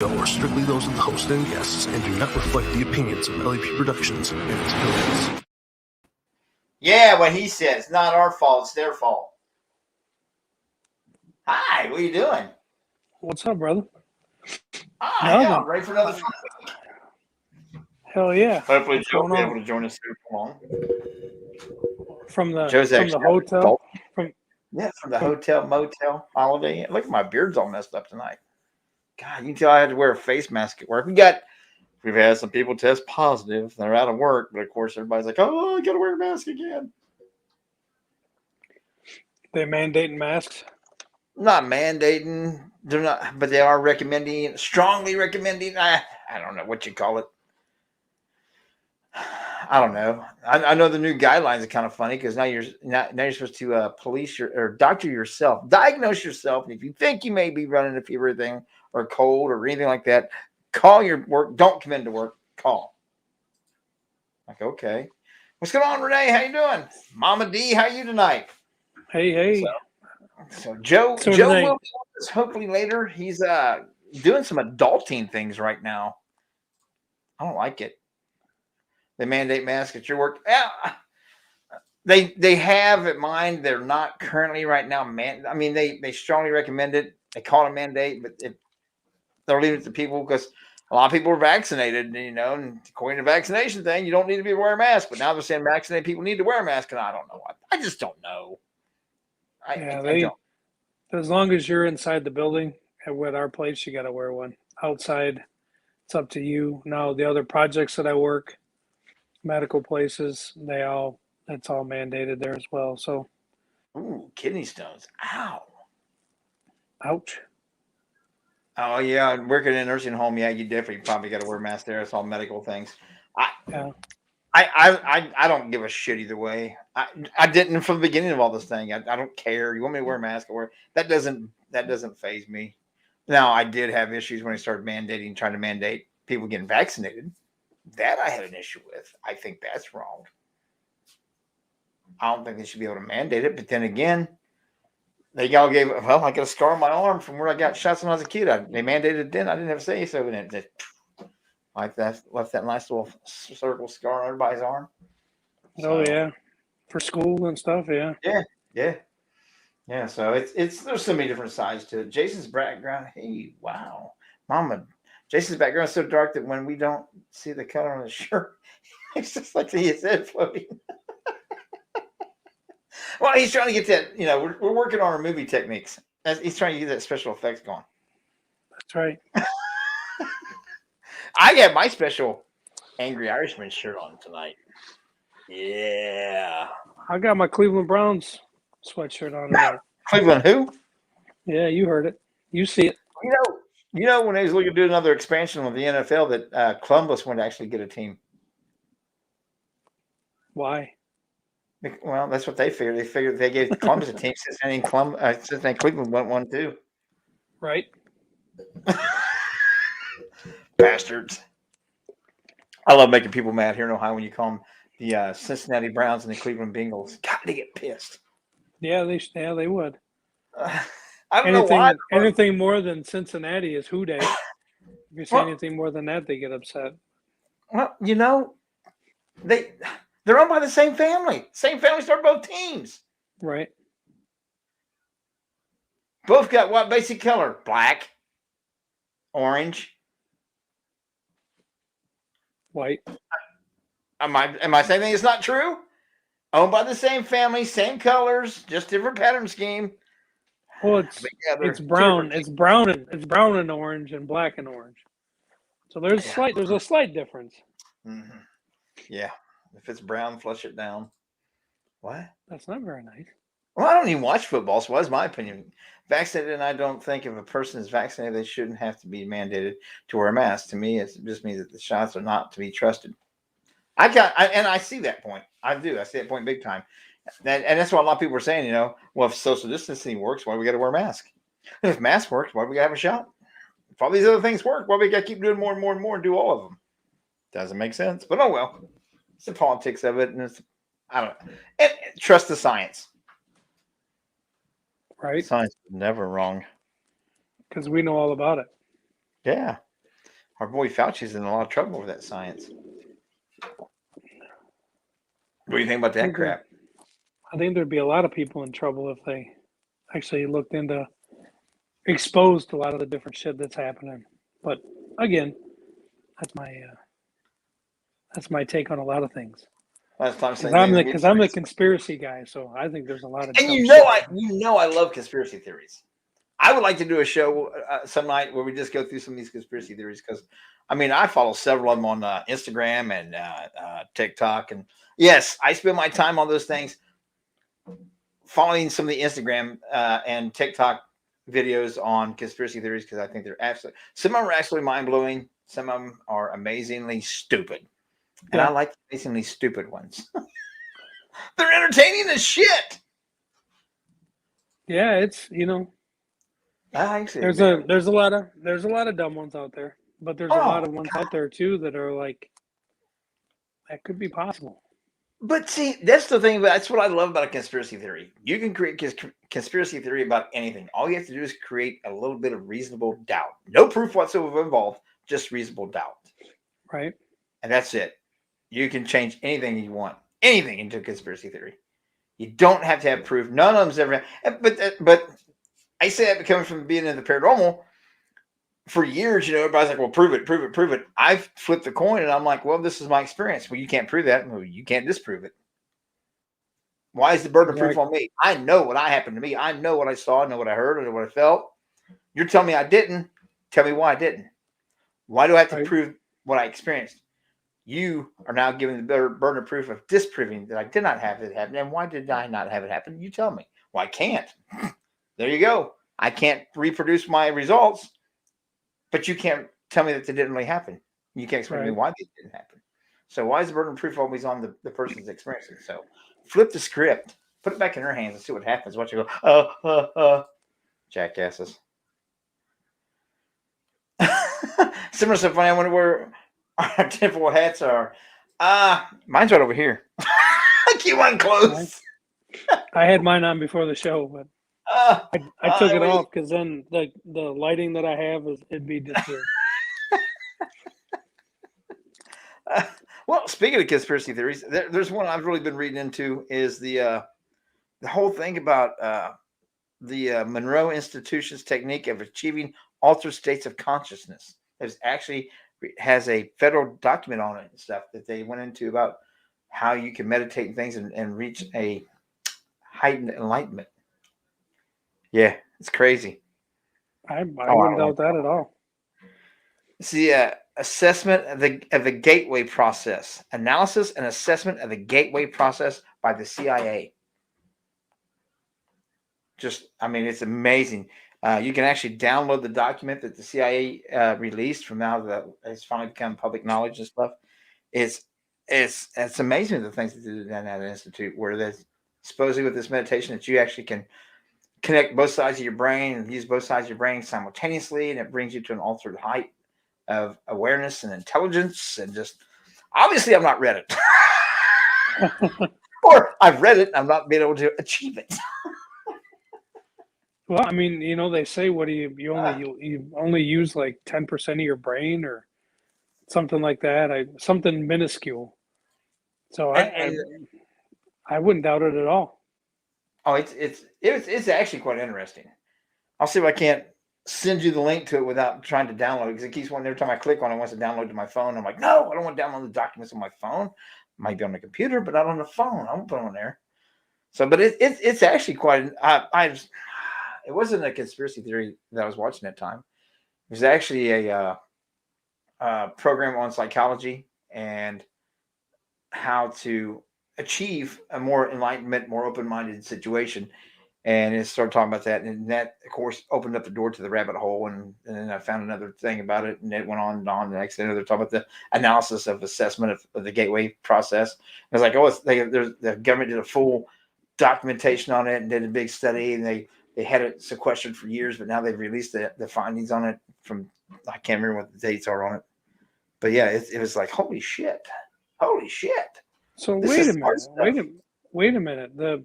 are strictly those of the host and guests and do not reflect the opinions of LAP Productions and its affiliates. Yeah, what he said. It's not our fault. It's their fault. Hi, what are you doing? What's up, brother? Yeah, I'm ready for another fun week. Hell yeah. Hopefully Joe will be able to join us super long. From the hotel. From the hotel motel holiday. Look at my beard's all messed up tonight. God, you can tell I had to wear a face mask at work. We've had some people test positive. They're out of work, but of course everybody's like, "Oh, I gotta wear a mask again." They're mandating masks. Not mandating. They're not, but they are strongly recommending. I don't know what you call it. I don't know. I know the new guidelines are kind of funny because now you're supposed to police or doctor yourself, diagnose yourself, and if you think you may be running a fever thing or cold or anything like that, call your work. Don't come into work. Call. Like, okay, what's going on, Renee? How you doing, Mama D? How you tonight? Hey. So Joe will be with us hopefully later. He's doing some adulting things right now. I don't like it. They mandate masks at your work. Yeah, they have at mind. They're not currently right now. They strongly recommend it. They call it a mandate, but they're leaving it to people because a lot of people are vaccinated. And according to the vaccination thing, you don't need to be wearing a mask. But now they're saying vaccinated people need to wear a mask, and I don't know. I just don't know. I don't. As long as you're inside the building with our place, you got to wear one. Outside, it's up to you. Now, the other projects that I work, medical places, it's all mandated there as well. So, ooh, kidney stones. Ow. Ouch. Oh yeah, working in a nursing home, yeah, you definitely probably got to wear a mask there. It's all medical things. I don't give a shit either way. I didn't from the beginning of all this thing. I don't care. You want me to wear a mask? That doesn't faze me. Now I did have issues when I started trying to mandate people getting vaccinated. That I had an issue with. I think that's wrong. I don't think they should be able to mandate it. But then again, I got a scar on my arm from where I got shots when I was a kid. They mandated it then. I didn't have to say so in it. Like that, left that nice little circle scar on everybody's arm. So, yeah, for school and stuff. Yeah. So it's there's so many different sides to it. Jason's background. Hey, wow, Mama. Jason's background is so dark that when we don't see the color on his shirt, it's just like his head floating. Well, he's trying to get that. We're working on our movie techniques. He's trying to get that special effects going. That's right. I got my special Angry Irishman shirt on tonight. Yeah. I got my Cleveland Browns sweatshirt on tonight. Cleveland who? Yeah, you heard it. You see it. You know when they was looking to do another expansion of the NFL that Columbus wanted to actually get a team. Why? Well, that's what they figured. They figured they gave Columbus a team since then Cleveland went one too. Right. Bastards. I love making people mad here in Ohio when you call them the Cincinnati Browns and the Cleveland Bengals. God, they get pissed. Yeah, they would. I don't know why. Anything more than Cincinnati is Who Day. If you say anything more than that, they get upset. Well, they're owned by the same family. Same family started both teams. Right. Both got what basic color? Black, orange, white. Am I saying it's not true? Owned by the same family, same colors, just different pattern scheme. Well, it's brown. It's brown and orange and black and orange. So there's a slight difference. Mm-hmm. Yeah. If it's brown, flush it down. What? That's not very nice. Well, I don't even watch football, so that's my opinion. Vaccinated, and I don't think if a person is vaccinated, they shouldn't have to be mandated to wear a mask. To me, it just means that the shots are not to be trusted. I see that point. I do. I see that point big time. And that's what a lot of people are saying, well, if social distancing works, why do we got to wear a mask? And if mask works, why do we got to have a shot? If all these other things work, why do we got to keep doing more and more and more and do all of them? Doesn't make sense. But oh well. It's the politics of it. And I don't know. And trust the science. Right. Science is never wrong. Because we know all about it. Yeah. Our boy Fauci's in a lot of trouble with that science. What do you think about that crap? I think there'd be a lot of people in trouble if they actually looked into, exposed a lot of the different shit that's happening. But again, that's my take on a lot of things. Last time Because I'm the conspiracy guy, so I think there's a lot of. And I love conspiracy theories. I would like to do a show some night where we just go through some of these conspiracy theories because, I mean, I follow several of them on Instagram and TikTok, and yes, I spend my time on those things, following some of the Instagram and TikTok videos on conspiracy theories because I think they're absolutely. Some of them are absolutely mind blowing. Some of them are amazingly stupid, and I like the amazingly stupid ones. They're entertaining as shit. Yeah, it's there's a lot of dumb ones out there, but there's a lot of ones out there too that are like that could be possible. But see, that's the thing. That's what I love about a conspiracy theory. You can create conspiracy theory about anything. All you have to do is create a little bit of reasonable doubt. No proof whatsoever involved, just reasonable doubt. Right. And that's it. You can change anything you want, anything into a conspiracy theory. You don't have to have proof. None of them's ever. But I say that coming from being in the paranormal for years. Everybody's like, "Well, prove it, prove it, prove it." I've flipped the coin, and I'm like, "Well, this is my experience. Well, you can't prove that. Well, you can't disprove it. Why is the burden of proof on me? I know what happened to me. I know what I saw. I know what I heard. I know what I felt. You're telling me I didn't. Tell me why I didn't. Why do I have to prove what I experienced? You are now giving the burden of proof of disproving that I did not have it happen. And why did I not have it happen? You tell me. Well, I can't. There you go. I can't reproduce my results, but you can't tell me that they didn't really happen. You can't explain to me why they didn't happen. So why is the burden of proof always on the person's experiencing? So flip the script, put it back in her hands and see what happens. Watch you go, jackasses. Similar stuff. I wonder where our tinfoil hats are. Mine's right over here. Keep one close. I had mine on before the show, but I took it off because then the lighting that I have it'd be just weird. Well, speaking of conspiracy theories, there's one I've really been reading into is the whole thing about the Monroe Institution's technique of achieving altered states of consciousness. It actually has a federal document on it and stuff that they went into about how you can meditate and things and reach a heightened enlightenment. Yeah, it's crazy. I wouldn't doubt that at all. It's the assessment of the gateway process, analysis and assessment of the gateway process by the CIA. It's amazing. You can actually download the document that the CIA released from now that it's finally become public knowledge and stuff. It's amazing the things that they do down at that institute where there's supposedly with this meditation that you actually can connect both sides of your brain and use both sides of your brain simultaneously, and it brings you to an altered height of awareness and intelligence. And just obviously, I've not read it, or I've read it, and I've not been able to achieve it. Well, I mean, they say you only use like 10% of your brain or something like that. Something minuscule. So I wouldn't doubt it at all. Oh, it's actually quite interesting. I'll see if I can't send you the link to it without trying to download it because it keeps wanting every time I click on it, wants to download to my phone. I'm like, no, I don't want to download the documents on my phone. Might be on the computer, but not on the phone. I won't put it on there. So, but it's actually quite. It wasn't a conspiracy theory that I was watching at the time. It was actually a program on psychology and how to achieve a more enlightenment, more open-minded situation. And it started talking about that. And that, of course, opened up the door to the rabbit hole. And then I found another thing about it. And it went on and on. The next thing they're talking about the analysis of assessment of the gateway process. I was like, the government did a full documentation on it and did a big study. And they had it sequestered for years, but now they've released the findings on it from, I can't remember what the dates are on it. But yeah, it was like, holy shit. So wait a minute. The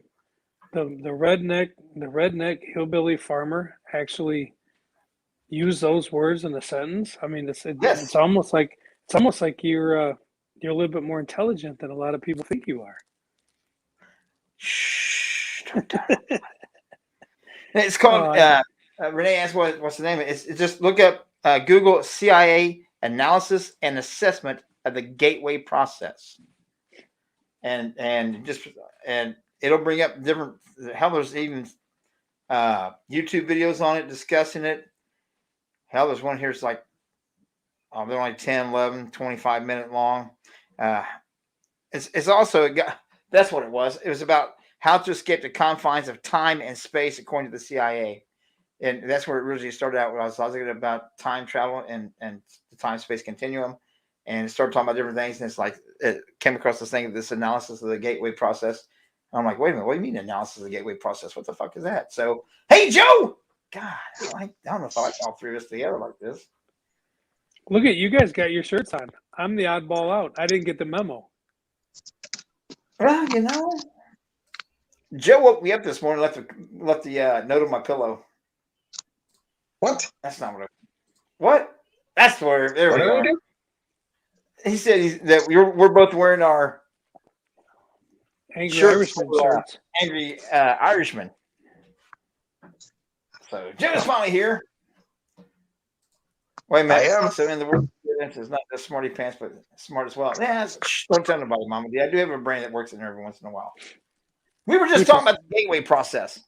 redneck hillbilly farmer actually use those words in a sentence. I mean, Yes. it's almost like you're a little bit more intelligent than a lot of people think you are. Shh. Don't tell them. It's called. Renee asked what's the name of it. It's just look up Google CIA analysis and assessment of the gateway process, and it'll bring up different. Hell, there's even YouTube videos on it discussing it. Hell, there's one here. It's like they're only 10, 11, 25-minute long. It's also that's what it was. It was about how to escape the confines of time and space, according to the CIA. And that's where it originally started out. When I was thinking about time travel and the time-space continuum, and it started talking about different things. And it's like it came across this thing, this analysis of the gateway process. And I'm like, wait a minute, what do you mean analysis of the gateway process? What the fuck is that? So, hey, Joe! God, I don't know if I like all three of us together like this. Look at you guys got your shirts on. I'm the oddball out. I didn't get the memo. Well, you know, Joe woke me up this morning, left the note on my pillow. What? That's not what. What? That's where. There we go. He said that we're both wearing our Angry Irishman shirts. Angry Irishman. So Joe's finally here. Wait a minute. I am. So in the world, it's not just smarty pants, but smart as well. Yeah, don't tell nobody, Mama D. I do have a brain that works in there every once in a while. We were just talking about the gateway process.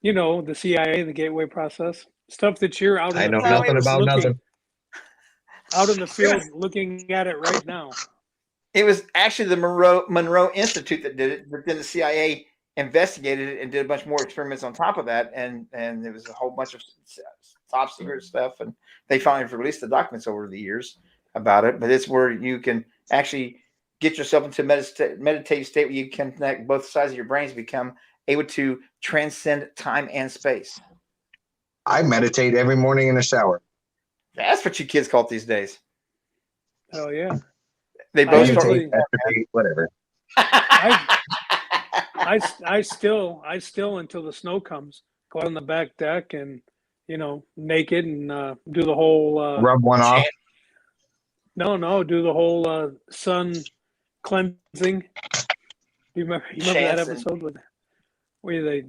You know, the CIA, the gateway process. Stuff that you're out in I the know field nothing about nothing. Out in the field looking at it right now. It was actually the Monroe Institute that did it, but then the CIA investigated it and did a bunch more experiments on top of that, and there was a whole bunch of top secret stuff, and they finally released the documents over the years about it. But it's where you can actually get yourself into a meditative state where you can connect both sides of your brains, become able to transcend time and space. I meditate every morning in the shower. That's what you kids call it these days. Oh yeah. They both Meditate, whatever. I still until the snow comes, go out on the back deck and naked and do the whole rub one off. No, do the whole sun cleansing. You remember that episode where they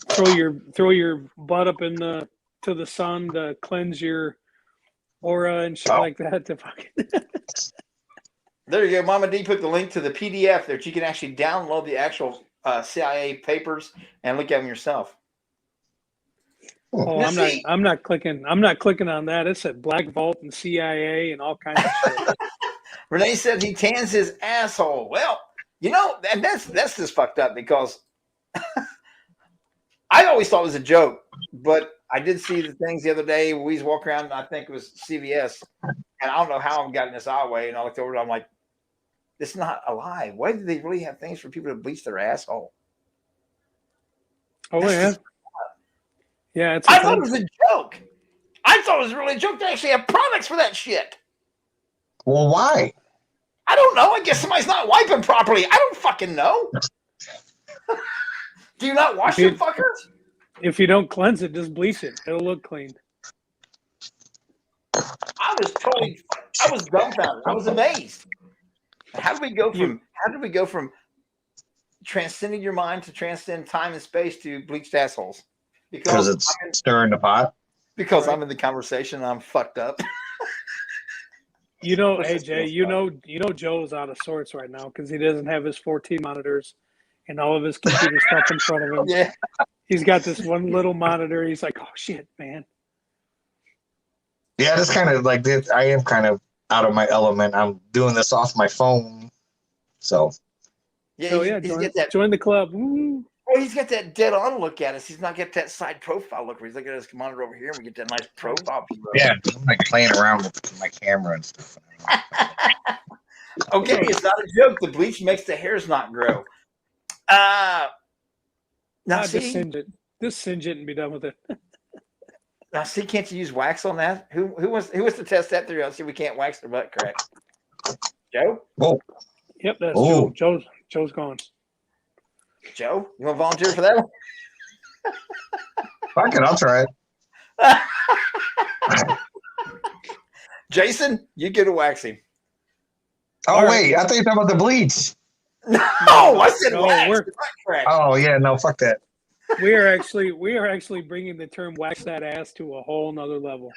throw your butt up to the sun to cleanse your aura and shit like that. To fucking There you go. Mama D put the link to the PDF that you can actually download the actual CIA papers and look at them yourself. Oh, I'm not clicking on that. It said Black Vault and CIA and all kinds of shit. Renee said he tans his asshole. Well, that's just fucked up because I always thought it was a joke, but I did see the things the other day where we walk around, and I think it was CVS, and I don't know how I'm getting this our way, and I looked over and I'm like, this is not alive. Why do they really have things for people to bleach their asshole? Oh, yeah. Yeah, I thought it was a joke. I thought it was really a joke. They actually have products for that shit. Well, why? I don't know. I guess somebody's not wiping properly. I don't fucking know. Do you not wash your fuckers? If you don't cleanse it, just bleach it. It'll look clean. I was dumbfounded. I was amazed. How did we go from transcending your mind to transcend time and space to bleached assholes? Because it's stirring the pot. Because I'm in the conversation and I'm fucked up. AJ, Joe's out of sorts right now because he doesn't have his 14 monitors and all of his computer stuff in front of him. Yeah. He's got this one little monitor. He's like, oh shit, man. Yeah, that's kind of like this. I am kind of out of my element. I'm doing this off my phone. So. Yeah, join the club. Woo. Well, he's got that dead on look at us. He's not got that side profile look where he's looking at his monitor over here and we get that nice profile. Yeah, I'm like playing around with my camera and stuff. Okay, it's not a joke. The bleach makes the hairs not grow. Now see, just singe it and be done with it. Now see, can't you use wax on that? Who wants to test that theory? I'll see if we can't wax their butt correct. Joe? Oh. Yep, that's Joe. Joe's gone. Joe, you want to volunteer for that one? Fuck it, I'll try it. Jason, you get a waxing. Oh, All right. wait. I thought you were talking about the bleach. No, I said No, wax. we're- Wax. Oh, yeah. No, fuck that. We are actually bringing the term "wax that ass" to a whole nother level.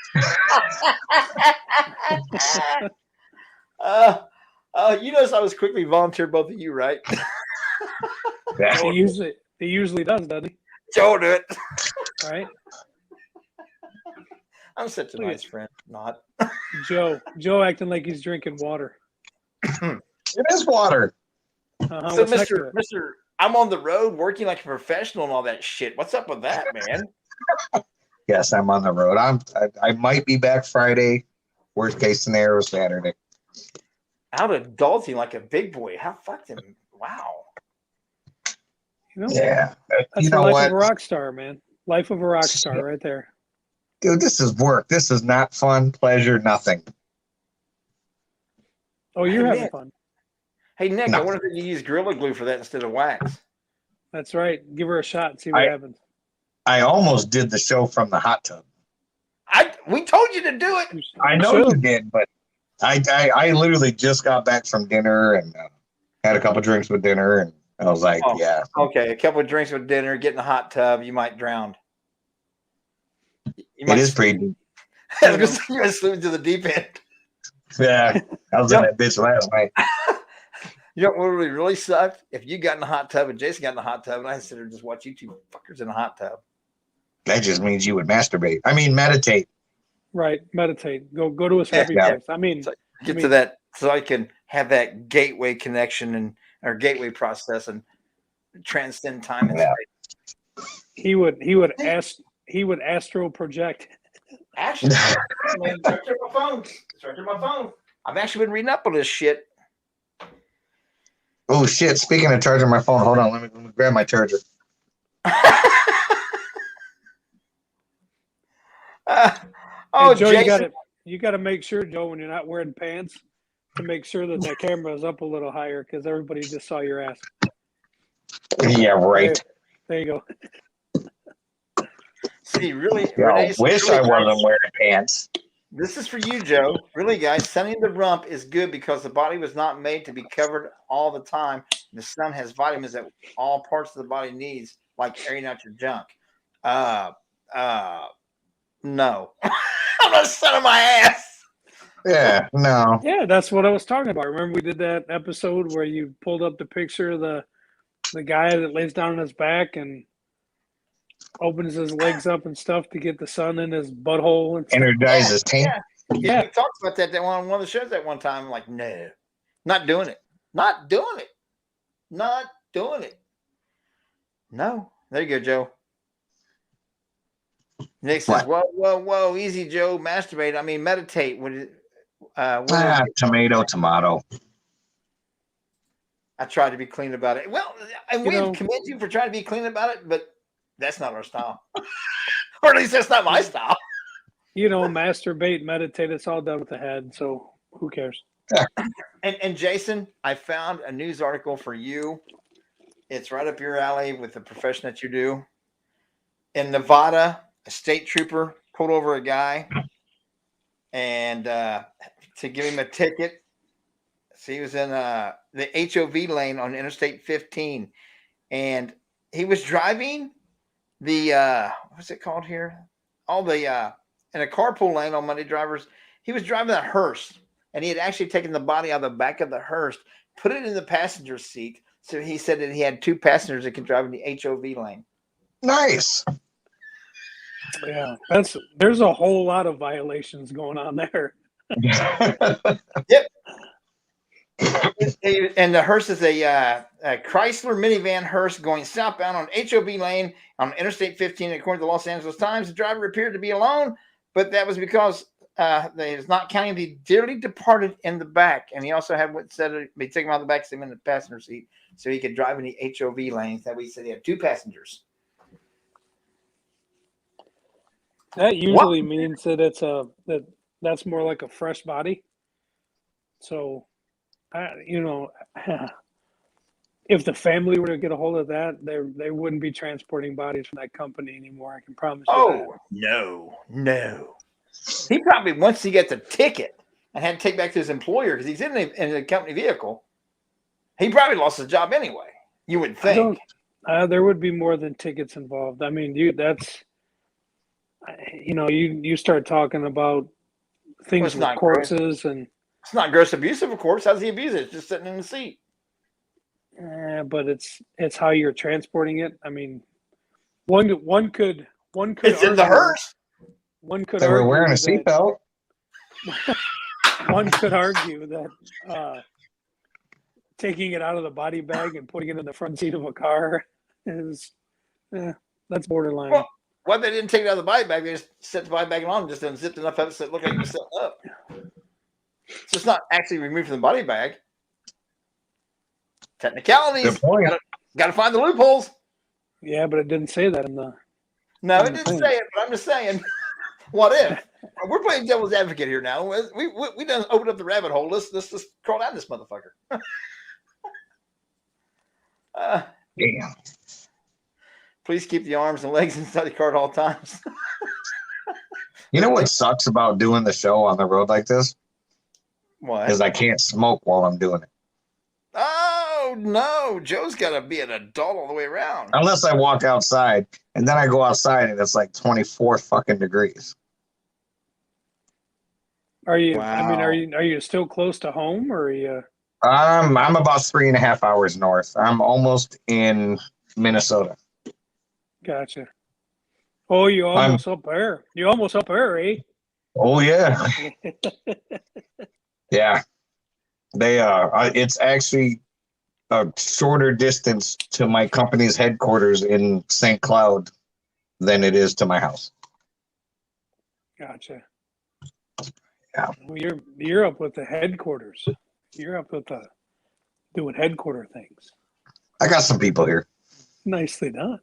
You notice I was quickly volunteered both of you, right? Yeah. He usually does, doesn't he? Joe, do it. Right? I'm such a Look at- nice friend. Not. Joe acting like he's drinking water. It is water. Uh-huh, So, what's next to Mr. it? I'm on the road working like a professional and all that shit. What's up with that, man? Yes, I'm on the road. I might be back Friday. Worst case scenario, Saturday. Out adulting like a big boy. How fucking wow. You know, Yeah. that's You the know life what? of a rock star, man. Life of a rock star, right there. Dude, this is work. This is not fun, pleasure, nothing. Oh, you're Hey, having Nick. fun. Hey Nick, No. I wonder if you use Gorilla Glue for that instead of wax. That's right. Give her a shot and see what happens. I almost did the show from the hot tub. We told you to do it. I know you did, but I literally just got back from dinner and had a couple drinks with dinner, and I was like, Oh. yeah. Okay, a couple of drinks with dinner, get in the hot tub, you might drown. You It is pretty deep. I was gonna say, you might slip into the deep end. Yeah, I was in that bitch last night. You know what really sucked? If you got in the hot tub and Jason got in the hot tub and I sit there and just watch you two fuckers in the hot tub. That just means you would masturbate. I mean, meditate. Right. Meditate. Go to a happy Yeah. place. I mean, Get to that so I can have that gateway connection or gateway process and transcend time and Yeah. space. he would astral project. Actually, man, it's right there on my phone. It's right there on my phone. I've actually been reading up on this shit. Oh shit! Speaking of charging my phone, hold on. Let me grab my charger. Hey, Joe, Jason. you got to make sure, Joe, when you're not wearing pants, to make sure that camera is up a little higher because everybody just saw your ass. Yeah, right. There you go. See, really, Yeah, I Renee, wish really I wasn't guys, wearing pants. This is for you, Joe. Really, guys, sunning the rump is good because the body was not made to be covered all the time. The sun has vitamins that all parts of the body needs, like airing out your junk. No. I'm not sunning my ass. Yeah, no. Yeah, that's what I was talking about. Remember we did that episode where you pulled up the picture of the guy that lays down on his back and opens his legs up and stuff to get the sun in his butthole and stuff. Energizes tank. Yeah, we talked about that on one of the shows that one time. I'm like, no, not doing it. Not doing it. Not doing it. No. There you go, Joe. Nick says, whoa, easy, Joe. Masturbate. I mean, meditate. Tomato. I tried to be clean about it. Well, and we commend you for trying to be clean about it, but that's not our style. Or at least that's not my style. Masturbate, meditate, it's all done with the head, so who cares? Yeah. And Jason, I found a news article for you. It's right up your alley with the profession that you do. In Nevada, a state trooper pulled over a guy and to give him a ticket. So he was in the HOV lane on Interstate 15, and he was driving the what's it called here? All the in a carpool lane on Monday drivers. He was driving a hearse, and he had actually taken the body out of the back of the hearse, put it in the passenger seat. So he said that he had two passengers that could drive in the HOV lane. Nice. Yeah, there's a whole lot of violations going on there. Yep. And the hearse is a Chrysler minivan hearse going southbound on HOV lane on Interstate 15. According to the Los Angeles Times, the driver appeared to be alone, but that was because they was not counting the dearly departed in the back. And he also had what said they take him out of the back, sit him in the passenger seat, so he could drive in the HOV lanes. That we said he had two passengers. That usually means that that's more like a fresh body. So, if the family were to get a hold of that, they wouldn't be transporting bodies from that company anymore. I can promise you that. Oh, no. He probably, once he gets a ticket and had to take back to his employer because he's in a company vehicle, he probably lost his job anyway. You would think. There would be more than tickets involved. I mean, you start talking about things with corpses and it's not gross abusive, of course. How's he abuse it? It's just sitting in the seat. But it's how you're transporting it. I mean, one could It's in the hearse. One could They were argue wearing a that- seatbelt. One could argue that taking it out of the body bag and putting it in the front seat of a car is that's borderline. Well, why they didn't take it out of the body bag? They just set the body bag on and just unzipped enough of it so it looked like it was set up. So it's not actually removed from the body bag. Technicalities. Good point. Got to find the loopholes. Yeah, but it didn't say that in the. No, it didn't say it, but I'm just saying. What if? We're playing devil's advocate here now. We done opened up the rabbit hole. Let's crawl down this motherfucker. Damn. Please keep the arms and legs inside the car at all times. You know what sucks about doing the show on the road like this? What? Is I can't smoke while I'm doing it. Oh no, Joe's got to be an adult all the way around. Unless I walk outside, and then I go outside and it's like 24 fucking degrees. Are you? Wow. I mean, are you still close to home, or are you? I'm about 3.5 hours north. I'm almost in Minnesota. Gotcha. Oh, you almost up there. You almost up there, eh? Oh yeah, yeah. They it's actually a shorter distance to my company's headquarters in St. Cloud than it is to my house. Gotcha. Yeah. Well, you're up with the headquarters. You're up with the doing headquarter things. I got some people here. Nicely done.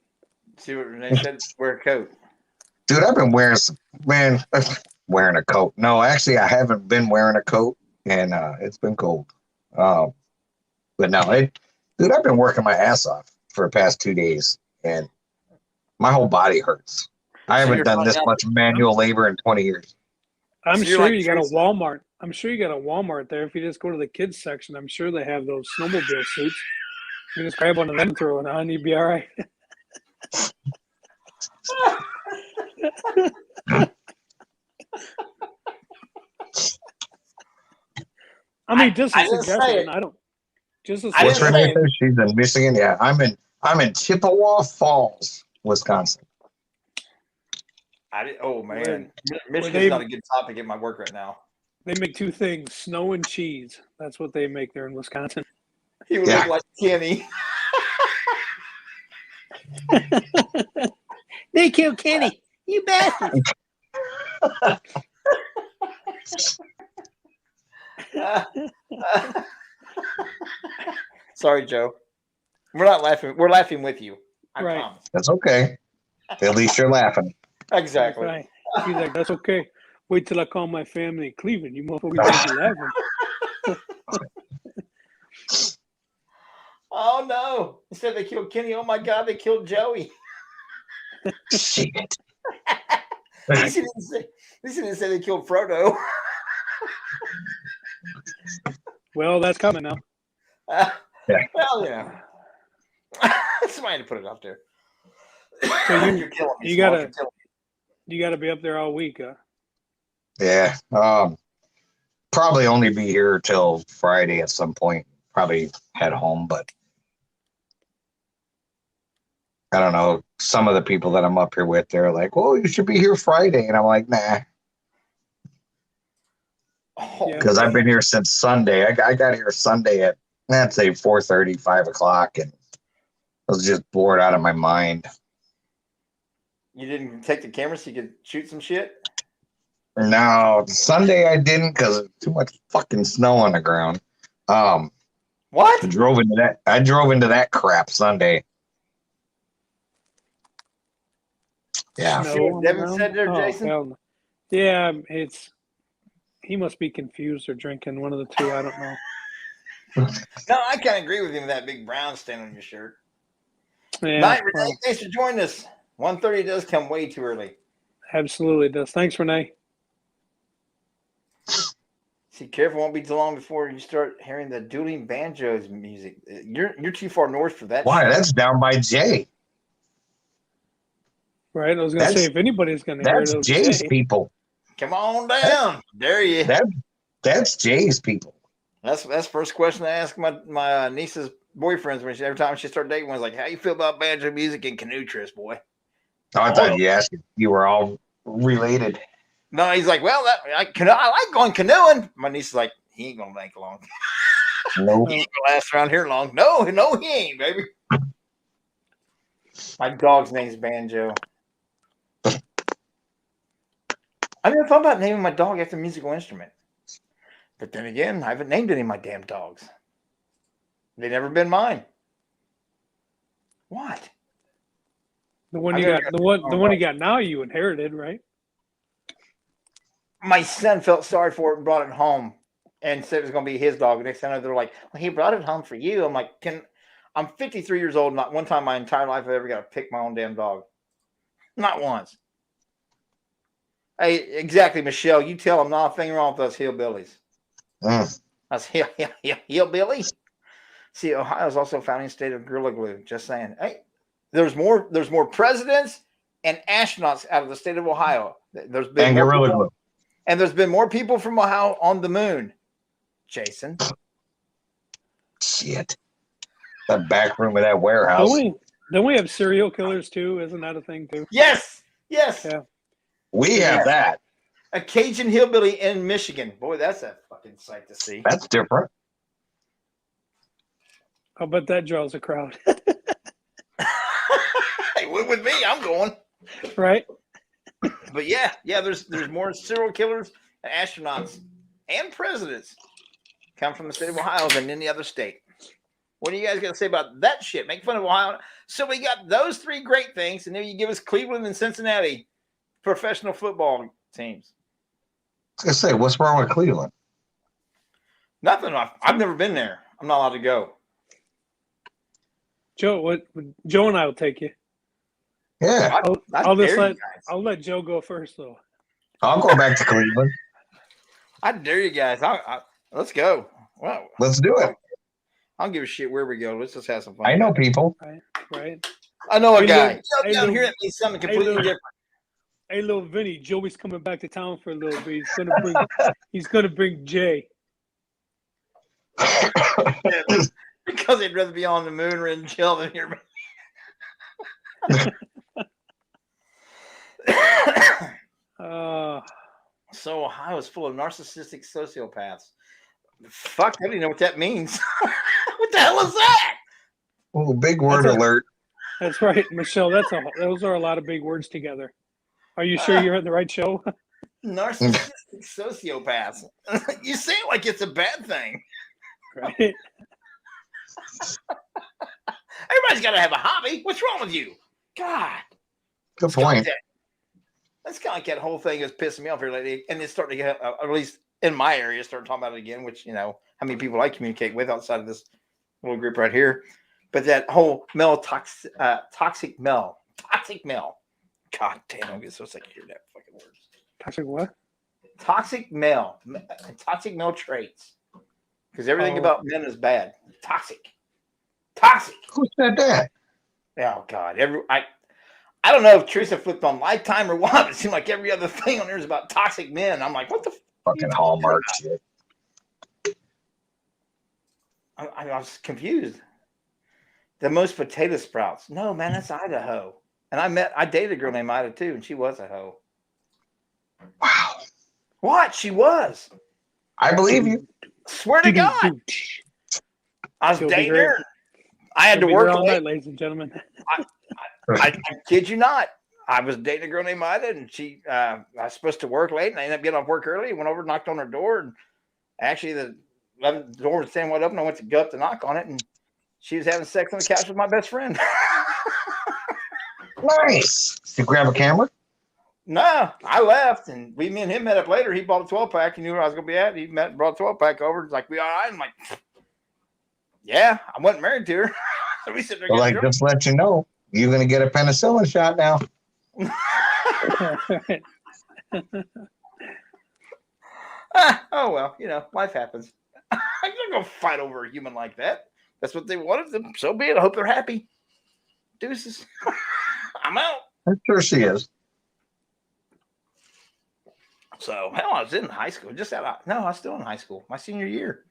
See what Renee said? Wear a coat. Dude, I've been wearing wearing a coat. No, actually, I haven't been wearing a coat, and it's been cold. But no, dude, I've been working my ass off for the past 2 days, and my whole body hurts. I haven't done this much manual labor in 20 years. I'm So you're sure like you got a Teresa. Walmart. I'm sure you got a Walmart there. If you just go to the kids section, I'm sure they have those snowmobile suits. You just grab one of them, and throw it on, you'd be all right. I mean, just a I didn't say suggestion. it. I don't. Just a I What's didn't suggestion. Renee say? She's in Michigan. Yeah, I'm in Chippewa Falls, Wisconsin. Oh man, Where Michigan's they- not a good topic at my work right now. They make two things: snow and cheese. That's what they make there in Wisconsin. He would Yeah. look like Kenny. They killed Kenny. You bastard! Sorry, Joe. We're not laughing. We're laughing with you. I Right. promise. That's okay. At least you're laughing. Exactly. Right. He's like, that's okay. Wait till I call my family in Cleveland. You motherfuckers be laughing. Oh no! Instead they killed Kenny. Oh my God! They killed Joey. Shit. At least he didn't say they killed Frodo. Well, that's coming now. Yeah. Well, yeah. Somebody had to put it out there. So You're killing me. you Smalls. gotta- You're killing You got to be up there all week, huh? Yeah. Probably only be here till Friday at some point. Probably head home, but I don't know. Some of the people that I'm up here with, they're like, "Oh, you should be here Friday," and I'm like, "Nah," Oh, Yeah. because I've been here since Sunday. I got here Sunday at let's say 4:30, 5 o'clock, and I was just bored out of my mind. You didn't take the camera so you could shoot some shit? No, Sunday I didn't because too much fucking snow on the ground. What? I drove into that crap Sunday. Yeah. See what on Devin the ground? said there, Jason? hell no. Yeah, he must be confused or drinking, one of the two. I don't know. No, I kind of agree with him. That big brown stain on your shirt. Yeah, Night, Renee. Thanks for joining us. 1:30 does come way too early. absolutely does. Thanks, Renee. See, careful, won't be too long before you start hearing the dueling banjos music. You're too far north for that. Why? shit. That's down by Jay. Right? I was going to say, if anybody's going to hear it, That's it'll be Jay's Jay. people. Come on down. Dare you? That's Jay's people. That's the first question I ask my niece's boyfriends when every time she started dating was like, "How you feel about banjo music and canoe trips, boy?" Oh, I thought you asked if you were all related. No, he's like, "Well, I like going canoeing." My niece is like, "He ain't gonna make long. Nope. He ain't gonna last around here long." No, he ain't, baby. My dog's name's Banjo. I never thought about naming my dog after a musical instrument. But then again, I haven't named any of my damn dogs. They've never been mine. What? The one you got now, you inherited, right? My son felt sorry for it and brought it home and said it was going to be his dog. The next time they're like, "Well, he brought it home for you." I'm like, I'm 53 years old. Not one time in my entire life I've ever got to pick my own damn dog. Not once. Hey, exactly, Michelle. You tell them not a thing wrong with us hillbillies. That's hillbilly. See, Ohio is also a founding state of Gorilla Glue. Just saying. Hey, there's more presidents and astronauts out of the state of Ohio. There's been Gorilla Glue. And there's been more people from Ohio on the moon. Jason. Shit. That back room of that warehouse. Don't we have serial killers too? Isn't that a thing too? Yes. Yeah. We have that. A Cajun hillbilly in Michigan. Boy, that's a fucking sight to see. That's different. I'll bet that draws a crowd. Hey, with me, I'm going. Right? But yeah, there's more serial killers and astronauts and presidents come from the state of Ohio than any other state. What do you guys got to say about that shit? Make fun of Ohio. So we got those three great things, and then you give us Cleveland and Cincinnati professional football teams. I was gonna say, what's wrong with Cleveland? Nothing. I've never been there. I'm not allowed to go. Joe and I will take you. Yeah. I'll let Joe go first though. I'll go back to Cleveland. I dare you guys. Let's go. Wow. Let's do it. I don't give a shit where we go. Let's just have some fun. I know people. Right. I know a guy. Down here it means something completely different. Hey, little Vinny, Joey's coming back to town for a little bit. He's gonna bring Jay. Because they'd rather be on the moon and chill than here. So Ohio is full of narcissistic sociopaths. Fuck, I don't even know what that means. What the hell is that? Oh, big word alert. That's right, Michelle. Those are a lot of big words together. Are you sure you're at the right show? Narcissistic sociopaths. You say it like it's a bad thing. Right. Everybody's got to have a hobby. What's wrong with you? God. Good point. That's kind of like that whole thing is pissing me off here lately. And it's starting to get, at least in my area, start talking about it again, which, you know, how many people I communicate with outside of this little group right here. But that whole toxic male. God damn, I'm getting so sick of hearing that fucking word. Toxic what? Toxic male traits. Because everything about men is bad. Toxic. Who said that? Oh God. I don't know if Teresa flipped on Lifetime or what, but it seemed like every other thing on there is about toxic men. I'm like, what the fucking Hallmark shit. I was confused. The most potato sprouts. No, man, that's Idaho. And I dated a girl named Ida too, and she was a hoe. Wow. What? She was. I believe you. Swear to God. I was dating her. I had to work all night, ladies and gentlemen. I kid you not. I was dating a girl named Ida, and I was supposed to work late, and I ended up getting off work early. Went over, knocked on her door, and actually the door was standing wide open. I went to go up to knock on it, and she was having sex on the couch with my best friend. Nice. Did you grab a camera? No, I left, and me and him met up later. He bought a 12-pack. He knew where I was going to be at. He brought a 12-pack over. He's like, "We all right?" I'm like, Yeah, I wasn't married to her. So we sit there So, getting like, drunk. just let you know, you're gonna get a penicillin shot now. Oh well, life happens. I'm not gonna fight over a human like that. That's what they wanted them. So be it. I hope they're happy. Deuces. I'm out. I'm sure she is. So hell, I was in high school. I was still in high school. My senior year.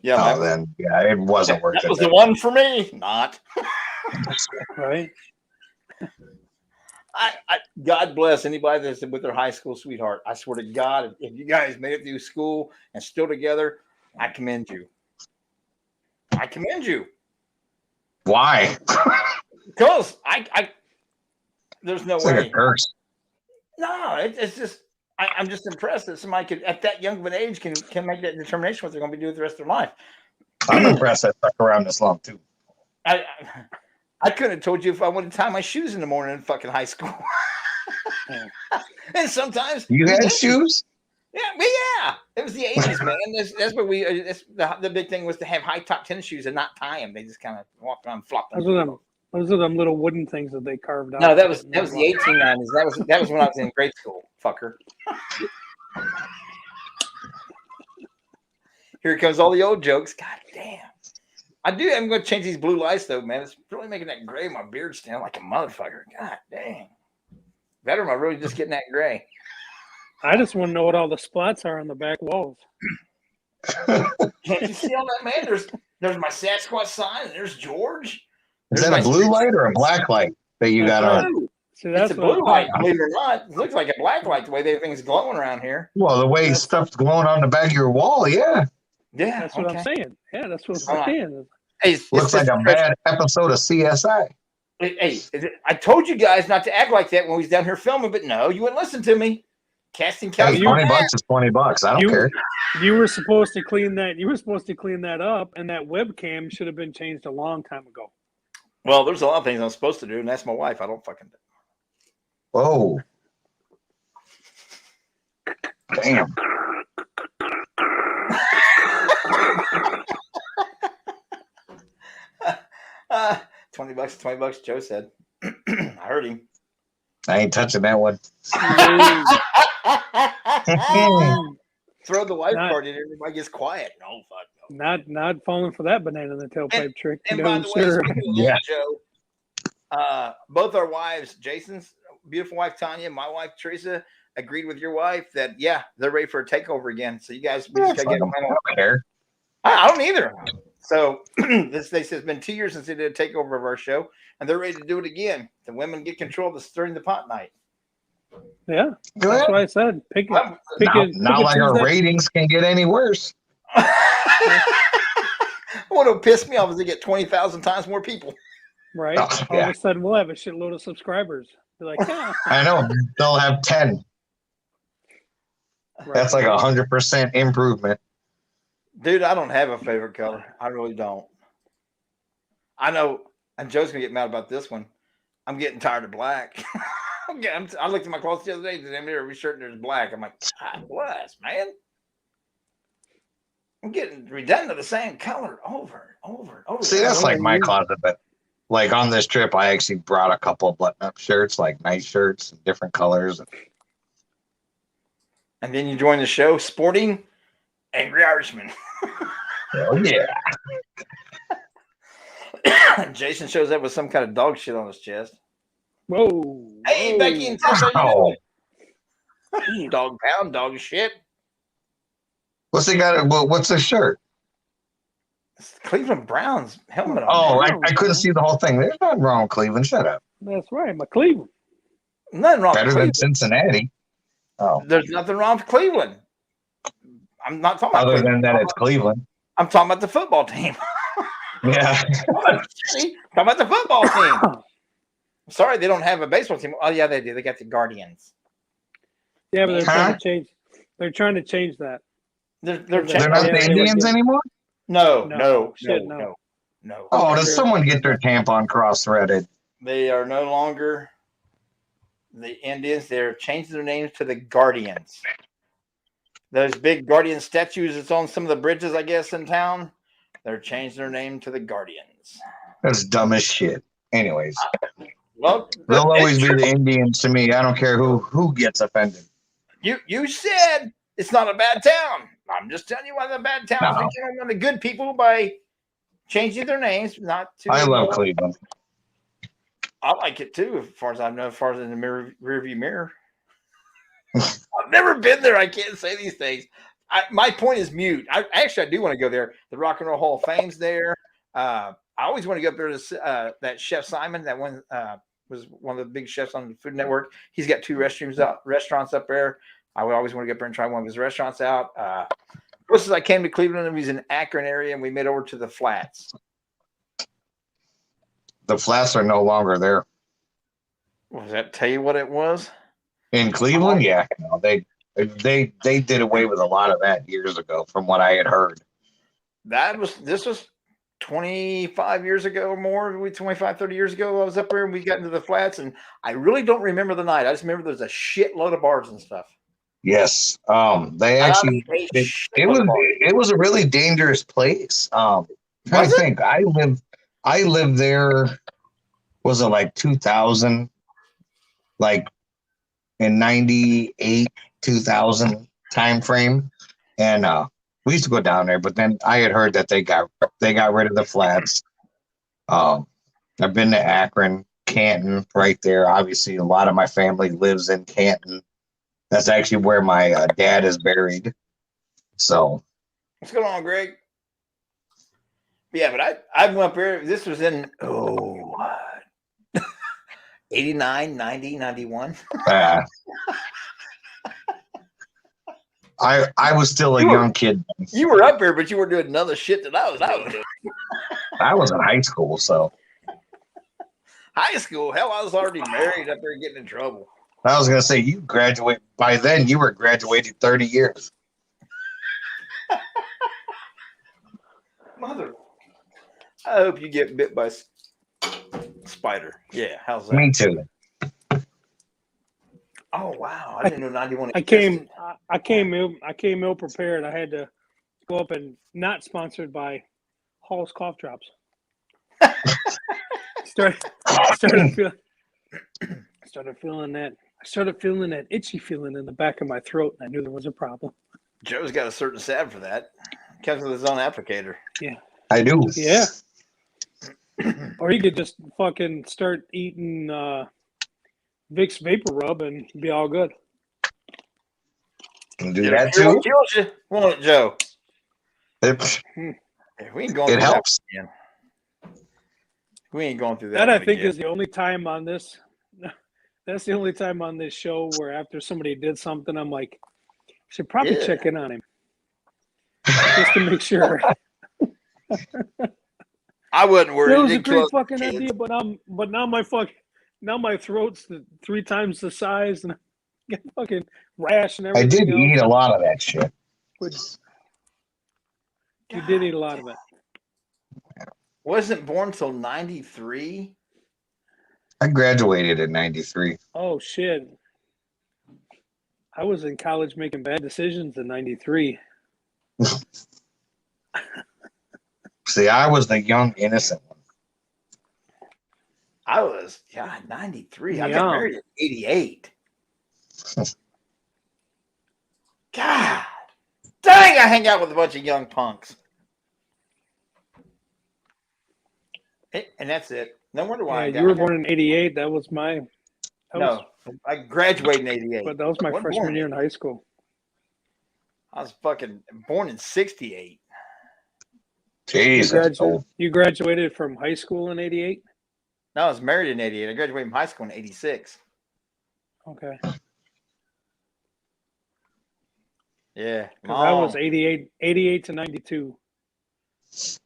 Yeah. Oh, then yeah, it wasn't worth it. That was the one for me. Not. Right. God bless anybody that's with their high school sweetheart. I swear to God, if you guys made it through school and still together, I commend you. I commend you. Why? Because there's no It's way. like a curse. No, it's just I'm just impressed that somebody could at that young of an age can make that determination what they're going to be doing the rest of their life. I'm impressed I stuck around this long too. I couldn't have told you if I wanted to tie my shoes in the morning in fucking high school. And sometimes You had shoes? Yeah, it was the 80s, man. That's what the big thing was to have high top tennis shoes and not tie them. They just kind of walked around flopping. Those are them little wooden things that they carved out. No, that was the 1890s. That was when I was in grade school, fucker. Here comes all the old jokes. God damn. I'm going to change these blue lights though, man. It's really making that gray. My beard stand like a motherfucker. God dang. Better am I really just getting that gray? I just want to know what all the spots are on the back walls. Can't you see all that, man? There's my Sasquatch sign, and there's George. Is that a blue light or a black light that you got on? See, that's it's a blue light, believe it or not. It looks like a black light the way everything's glowing around here. Well, the way stuff's glowing on the back of your wall, yeah. Yeah, that's what I'm saying. Yeah, that's what I'm saying. Looks like a bad episode of CSI. Hey, I told you guys not to act like that when we was down here filming, but no, you wouldn't listen to me. Casting couch. Hey, $20 is $20. I don't care. You were supposed to clean that. You were supposed to clean that up, and that webcam should have been changed a long time ago. Well, there's a lot of things I'm supposed to do, and that's my wife. I don't fucking do. Whoa. Damn. $20, Joe said. I heard him. I ain't touching that one. Throw the wife card in, everybody gets quiet. No, fuck no. Not falling for that banana in the tailpipe trick. And no, by the sir. way, Yeah. Joe, both our wives, Jason's beautiful wife Tanya, my wife Teresa, agreed with your wife that they're ready for a takeover again. So you guys, we just gotta get them. I don't care. I don't either. So they say it's been 2 years since they did a takeover of our show, and they're ready to do it again. The women get control of the stirring the pot night. Yeah, that's what I said. Pick it. Not like our ratings can get any worse. What'll piss me off is they get 20,000 times more people. Right. All of a sudden, we'll have a shitload of subscribers. They're like, yeah. I know. They'll have 10. Right. That's like 100% improvement. Dude, I don't have a favorite color. I really don't. I know, and Joe's gonna get mad about this one. I'm getting tired of black. I looked at my clothes the other day. Every shirt and there's black. I'm like, God bless, man. I'm getting redundant of the same color over and over and over. See, that's like my closet, but like on this trip, I actually brought a couple of button-up shirts, like nice shirts, and different colors. And then you join the show, sporting Angry Irishman. Oh yeah. Jason shows up with some kind of dog shit on his chest. Whoa. Hey, whoa. Becky and Tessa, Oh. Dog pound, dog shit. What's he got? What's his shirt? It's Cleveland Browns helmet on. Oh, there. I couldn't see the whole thing. There's nothing wrong with Cleveland. Shut up. That's right. My Cleveland. Nothing wrong Better with than Cleveland. Cincinnati. Oh, There's nothing wrong with Cleveland. I'm not talking about other Cleveland. than that, it's Cleveland. I'm talking about the football team. Yeah. See? Talking about the football team. Sorry, they don't have a baseball team. Oh, yeah, they do. They got the Guardians. Yeah, but they're Huh? trying to change. They're trying to change that. They're They're changing- not Yeah, the they were Indians good. anymore? No. Shit, no. Oh, does someone get their tampon cross-threaded? They are no longer the Indians. They're changing their names to the Guardians. Those big Guardian statues that's on some of the bridges, I guess, in town. They're changing their name to the Guardians. That's dumb as shit. Anyways, Well, they'll always be the Indians to me. I don't care who gets offended. You said it's not a bad town. I'm just telling you why the bad towns No. became one of the good people by changing their names. Not to. I love Cleveland. I like it too, as far as I know. As far as in the rearview mirror, I've never been there. I can't say these things. My point is mute. I do want to go there. The Rock and Roll Hall of Fame's there. I always want to go up there to that Chef Simon. That one was one of the big chefs on the Food Network. He's got 2 restaurants up there. I would always want to get up there and try one of his restaurants out. Closest I came to Cleveland, we was in Akron area, and we made over to the Flats. The Flats are no longer there. Was that tell you what it was? In Cleveland, yeah. No, they did away with a lot of that years ago, from what I had heard. This was 25 years ago or more, 25, 30 years ago. I was up there and we got into the Flats, and I really don't remember the night. I just remember there's a shitload of bars and stuff. Yes. They actually it was a really dangerous place. I think I lived there, was it like 2000, like in 98, 2000 time frame. And we used to go down there, but then I had heard that they got rid of the Flats. I've been to Akron, Canton, right there. Obviously, a lot of my family lives in Canton. That's actually where my dad is buried. So, what's going on, Greg? Yeah, but I went up here. This was in 89, 90, 91. I was still a young kid. You were up here, but you were doing another shit that I was doing. I was in high school, so. High school? Hell, I was already married up there getting in trouble. I was going to say, you graduate. By then, you were graduated 30 years. Mother. I hope you get bit by spider. Yeah, how's that? Me too. Oh, wow. I didn't know 91 I came ill prepared. I had to go up and not sponsored by Hall's cough drops. started feeling that itchy feeling in the back of my throat, and I knew there was a problem. Joe's got a certain salve for that. Comes with his own applicator. Yeah. I do. Yeah. Or you could just fucking start eating Vicks Vapor Rub and be all good. Can do that too. What kills you? Won't it, Joe? We ain't going. It helps. We ain't going through that. That I think is the only time on this. That's the only time on this show where after somebody did something, I'm like, should probably check in on him just to make sure. I wouldn't worry. It was a great fucking idea, but now my throat's 3 times the size and I get fucking rash and everything. I did eat a lot of that shit. You did eat a lot of it. Wasn't born till 93. I graduated in 93. Oh shit. I was in college making bad decisions in 93. See, I was the young, innocent one. I was, 93. I got married in 88. God dang, I hang out with a bunch of young punks. And that's it. No wonder why you were born in 88. That was my... I graduated in 88. But that was my freshman year in high school. I was fucking born in 68. Jesus. You graduated from high school in 88? No, I was married in 88. I graduated from high school in 86. Okay. Yeah. I was 88 to 92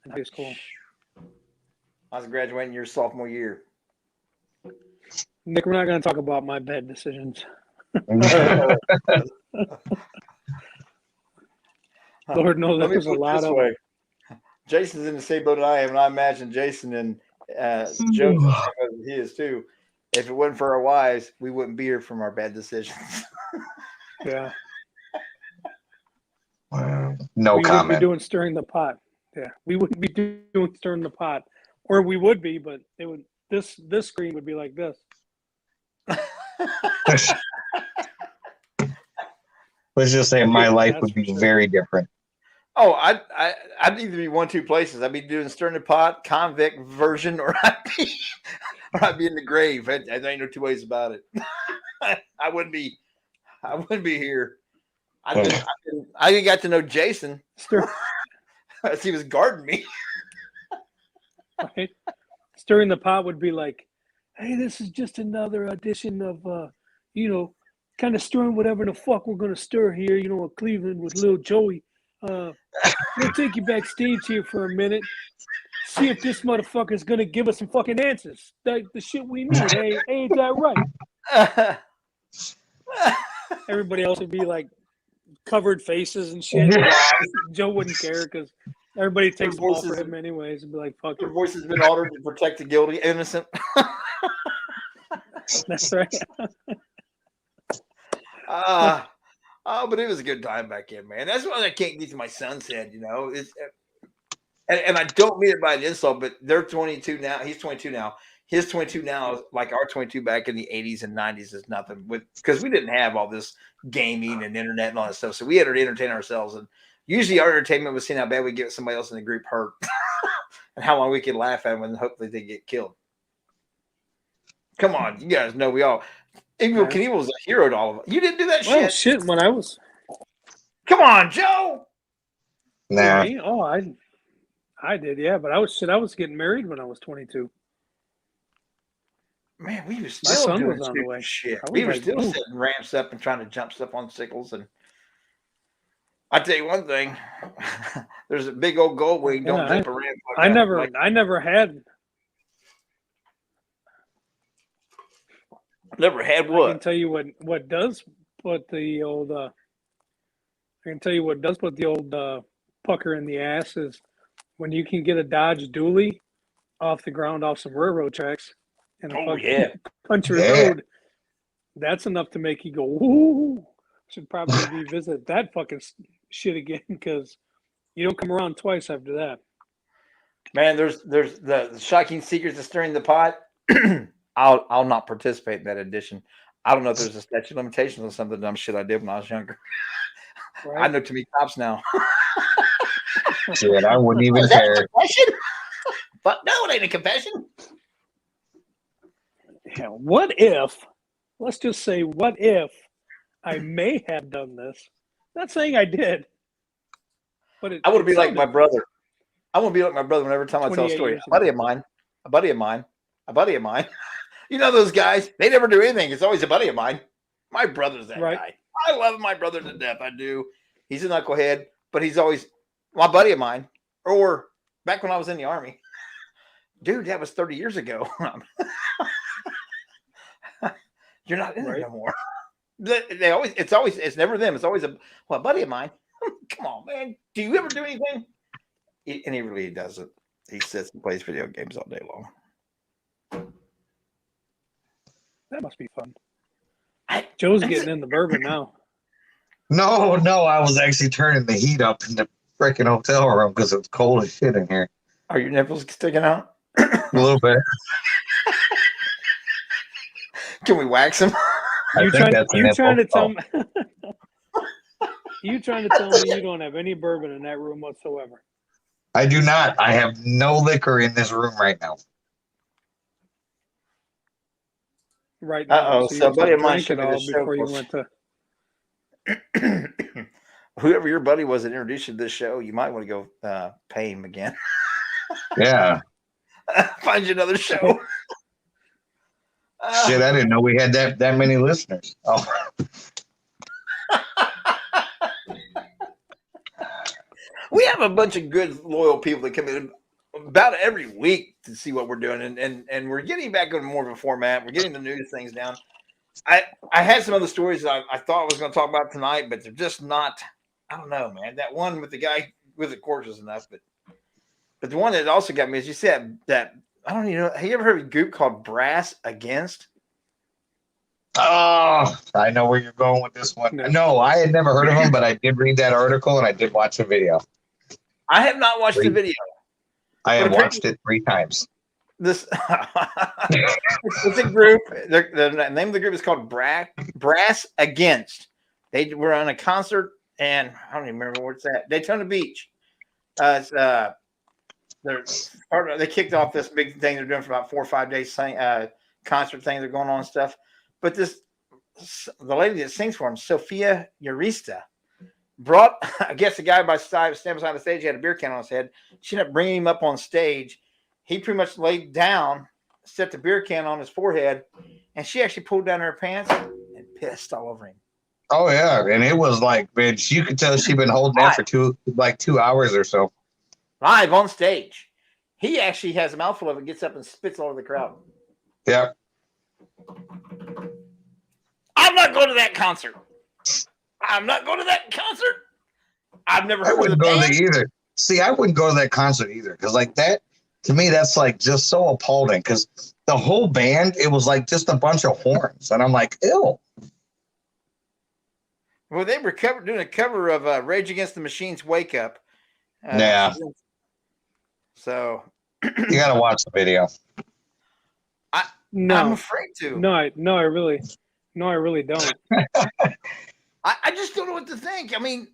in high school. I was graduating your sophomore year. Nick, we're not going to talk about my bad decisions. Lord knows there was a lot of them. Jason's in the same boat I am, and I imagine Jason and Joe, he is too. If it wasn't for our wives, we wouldn't be here from our bad decisions. Yeah. No we comment. would be doing stirring the pot. Yeah, we wouldn't be doing stirring the pot, or we would be, but it would. This screen would be like this. Let's just say my life would be very different. Oh, I'd either be 1-2 places. I'd be doing stirring the pot, convict version, or I'd be in the grave. There ain't no two ways about it. I wouldn't be here. I got to know Jason as he was guarding me. Right? Stirring the pot would be like, hey, this is just another edition of kind of stirring whatever the fuck we're gonna stir here, in Cleveland with Lil Joey. We'll take you backstage here for a minute. See if this motherfucker's gonna give us some fucking answers. The shit we need. Hey, ain't that right? Everybody else would be like covered faces and shit. Joe wouldn't care because everybody takes the ball for him anyways and be like, fuck it. Your voice has been altered to protect the guilty, innocent. That's right. But it was a good time back then, man. That's why I can't get to my son's head, and I don't mean it by an insult, but they're 22 now. He's 22 now. His 22 now, like our 22 back in the 80s and 90s, is nothing because we didn't have all this gaming and internet and all that stuff. So we had to entertain ourselves. And usually our entertainment was seeing how bad we get somebody else in the group hurt and how long we could laugh at them and hopefully they get killed. Come on, you guys know we all. Evil Knievel was a hero to all of us. You didn't do that shit. Oh, shit, when I was. Come on, Joe. Nah. Oh, I did, yeah. But I was getting married when I was 22. Man, we were My still son doing was on the way. shit. I was We were like, still ooh. setting ramps up and trying to jump stuff on sickles. And I tell you one thing, there's a big old goal where you don't jump a ramp. I never had what? I can tell you what does put the old pucker in the ass is when you can get a Dodge Dually off the ground off some railroad tracks and a country road. That's enough to make you go, ooh. Should probably revisit that fucking shit again because you don't come around twice after that. Man, there's the shocking secrets of stirring the pot. I'll not participate in that edition. I don't know if there's a statute of limitations on some of the dumb shit I did when I was younger. Right? I know too many cops now. Shit, I wouldn't even care. But no, it ain't a confession. Yeah, what if? Let's just say, what if I may have done this? Not saying I did, but I would be like my brother. I want to be like my brother whenever time I tell a story. A buddy of mine. You know those guys? They never do anything. It's always a buddy of mine. My brother's that guy. I love my brother to death. I do. He's a knucklehead, but he's always my buddy of mine. Or back when I was in the Army. Dude, that was 30 years ago. You're not in there no more. It's never them. It's always a buddy of mine. Come on, man. Do you ever do anything? And he really doesn't. He sits and plays video games all day long. That must be fun. Joe's getting in the bourbon now. No, I was actually turning the heat up in the freaking hotel room because it's cold as shit in here. Are your nipples sticking out? A little bit. Can we wax them? You trying to tell me you don't have any bourbon in that room whatsoever? I do not. I have no liquor in this room right now. Right now. So a buddy of mine should all before you went to. Whoever your buddy was that introduced you to this show, you might want to go pay him again. Yeah. Find you another show. Shit, I didn't know we had that many listeners. Oh. We have a bunch of good, loyal people that come in about every week to see what we're doing, and we're getting back on more of a format. We're getting the news things down. I had some other stories that I thought I was going to talk about tonight, but they're just not. I don't know, man. That one with the guy with the corpse was enough, but the one that also got me is you said that I don't even know. Have you ever heard of a group called Brass Against? Oh, I know where you're going with this one. No, I had never heard of them, but I did read that article and I did watch the video. I have not watched the video. I have But watched it 3 times. This it's a group. The name of the group is called Brass Against. They were on a concert, and I don't even remember where it's at. Daytona Beach. They kicked off this big thing they're doing for about 4 or 5 days. Concert thing they're going on and stuff. But the lady that sings for him, Sophia Urista, brought, I guess, the guy standing beside the stage. He had a beer can on his head. She ended up bringing him up on stage. He pretty much laid down, set the beer can on his forehead, and she actually pulled down her pants and pissed all over him. Oh yeah, and it was like, bitch, you could tell she'd been holding that for 2 hours or so. Live on stage. He actually has a mouthful of it, gets up and spits all over the crowd. Yeah. I'm not going to that concert. I'm not going to that concert. I've never heard I wouldn't of the go band. there either. See, I wouldn't go to that concert either because, like, that to me, that's like just so appalling. Because the whole band, it was like just a bunch of horns, and I'm like, ew. Well, they were doing a cover of Rage Against the Machine's "Wake Up." Yeah. So You gotta watch the video. No, I'm afraid to. no, I really don't. I just don't know what to think. I mean,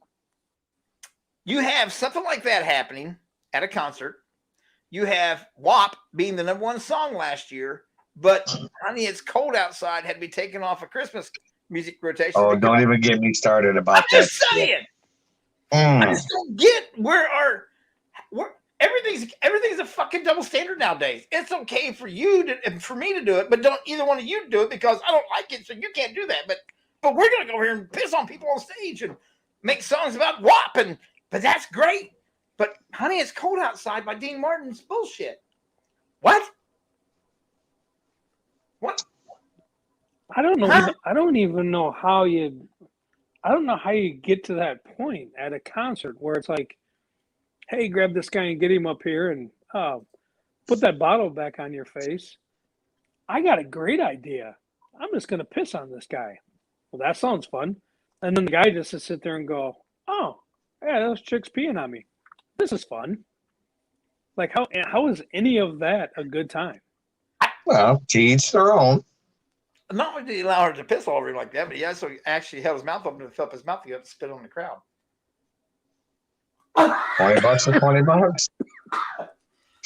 you have something like that happening at a concert. You have WAP being the #1 song last year, but Honey, It's Cold Outside had to be taken off a Christmas music rotation. Oh, don't even get me started about I'm that. just saying. Mm. I just don't get where everything's a fucking double standard nowadays. It's okay for you and for me to do it, but don't either one of you do it because I don't like it, so you can't do that. But we're gonna go here and piss on people on stage and make songs about WAP, but that's great. But Honey, It's Cold Outside by Dean Martin's bullshit. What? What? I don't know. Huh? I don't even know how you. I don't know how you get to that point at a concert where it's like, hey, grab this guy and get him up here and put that bottle back on your face. I got a great idea. I'm just going to piss on this guy. Well, that sounds fun. And then the guy just to sit there and go, oh, yeah, those chicks peeing on me. This is fun. Like, how is any of that a good time? Well, to each their own. Not only did he allow her to piss all over him like that, but he also actually held his mouth open to fill up his mouth to spit on the crowd. $20 or $20.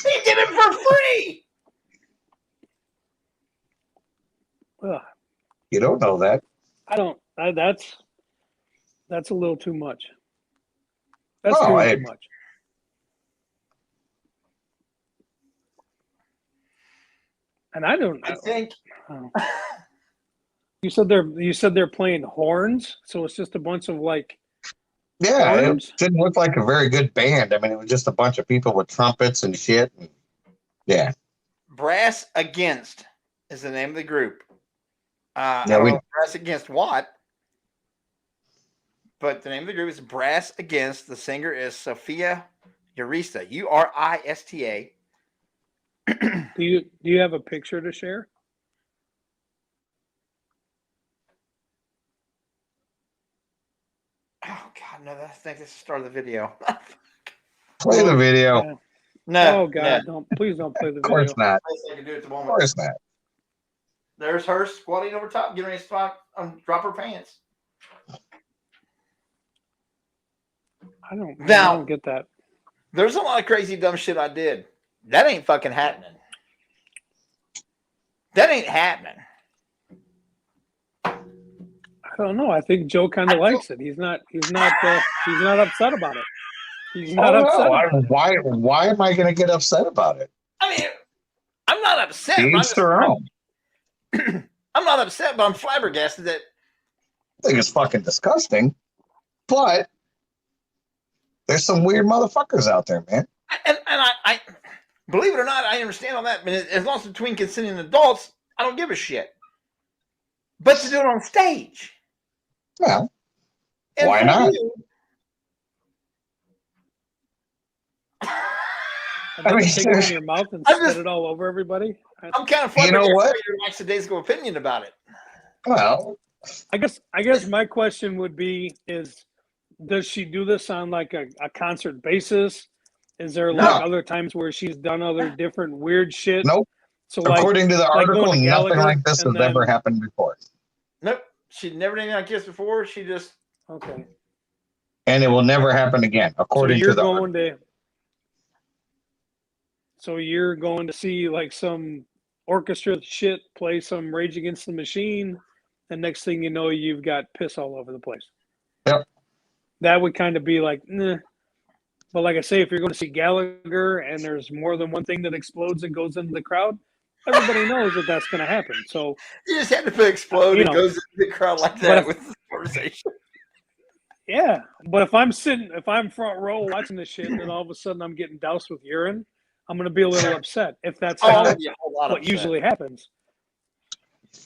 He did it for free. Ugh, You don't know that. I don't. That's a little too much. That's Oh, doing hey. too much. And I don't. I think You said they're playing horns, so it's just a bunch of like. Yeah, Horns? it didn't look like a very good band. I mean, it was just a bunch of people with trumpets and shit. Yeah. Brass Against is the name of the group. I Yeah, don't we- know if Brass Against what, but the name of the group is Brass Against. The singer is Sophia Urista, Urista. Do you have a picture to share? Oh God, no! I think this is the start of the video. Play the video. Yeah. No, Oh God! Please don't play the Of course video. not. I can do it at the Of moment. course not. There's her squatting over top, getting ready to drop her pants. I Now- don't get that. There's a lot of crazy dumb shit I did. That ain't fucking happening. That ain't happening. I don't know. I think Joe kind I of likes it. He's not upset about it. He's not Oh, upset no. about it. Why am I going to get upset about it? I mean, I'm not upset. To I'm each their own. I'm not upset, but I'm flabbergasted that I think it's fucking disgusting, but there's some weird motherfuckers out there, man. and I believe it or not, I understand all that. I mean, as long as it's between consenting adults, I don't give a shit. But to do it on stage. Well, and why for not? you- And then I mean, take it in your mouth and I spit just- it all over everybody. I'm kind of You know flabbergasted what? by your lackadaisical opinion about it. well, I guess my question would be is, does she do this on like a concert basis? Is there No. like other times where she's done other different weird shit? Nope. So like, According to the like article, going to nothing Gallagher like this has and then- ever happened before. Nope. She'd never done anything like this before. She just okay. And it will never happen again, according to the article. So you're going to see like some orchestra shit play some Rage Against the Machine, and next thing you know, you've got piss all over the place. Yep. That would kind of be like, nah. But like I say, if you're going to see Gallagher and there's more than one thing that explodes and goes into the crowd, everybody knows that that's going to happen. So you just had to put explode You and know. goes into the crowd like But that if- with the conversation. yeah, but if I'm front row watching this shit, and then all of a sudden I'm getting doused with urine, I'm going to be a little upset. If that's Oh, how yeah, a whole lot what upset. usually happens.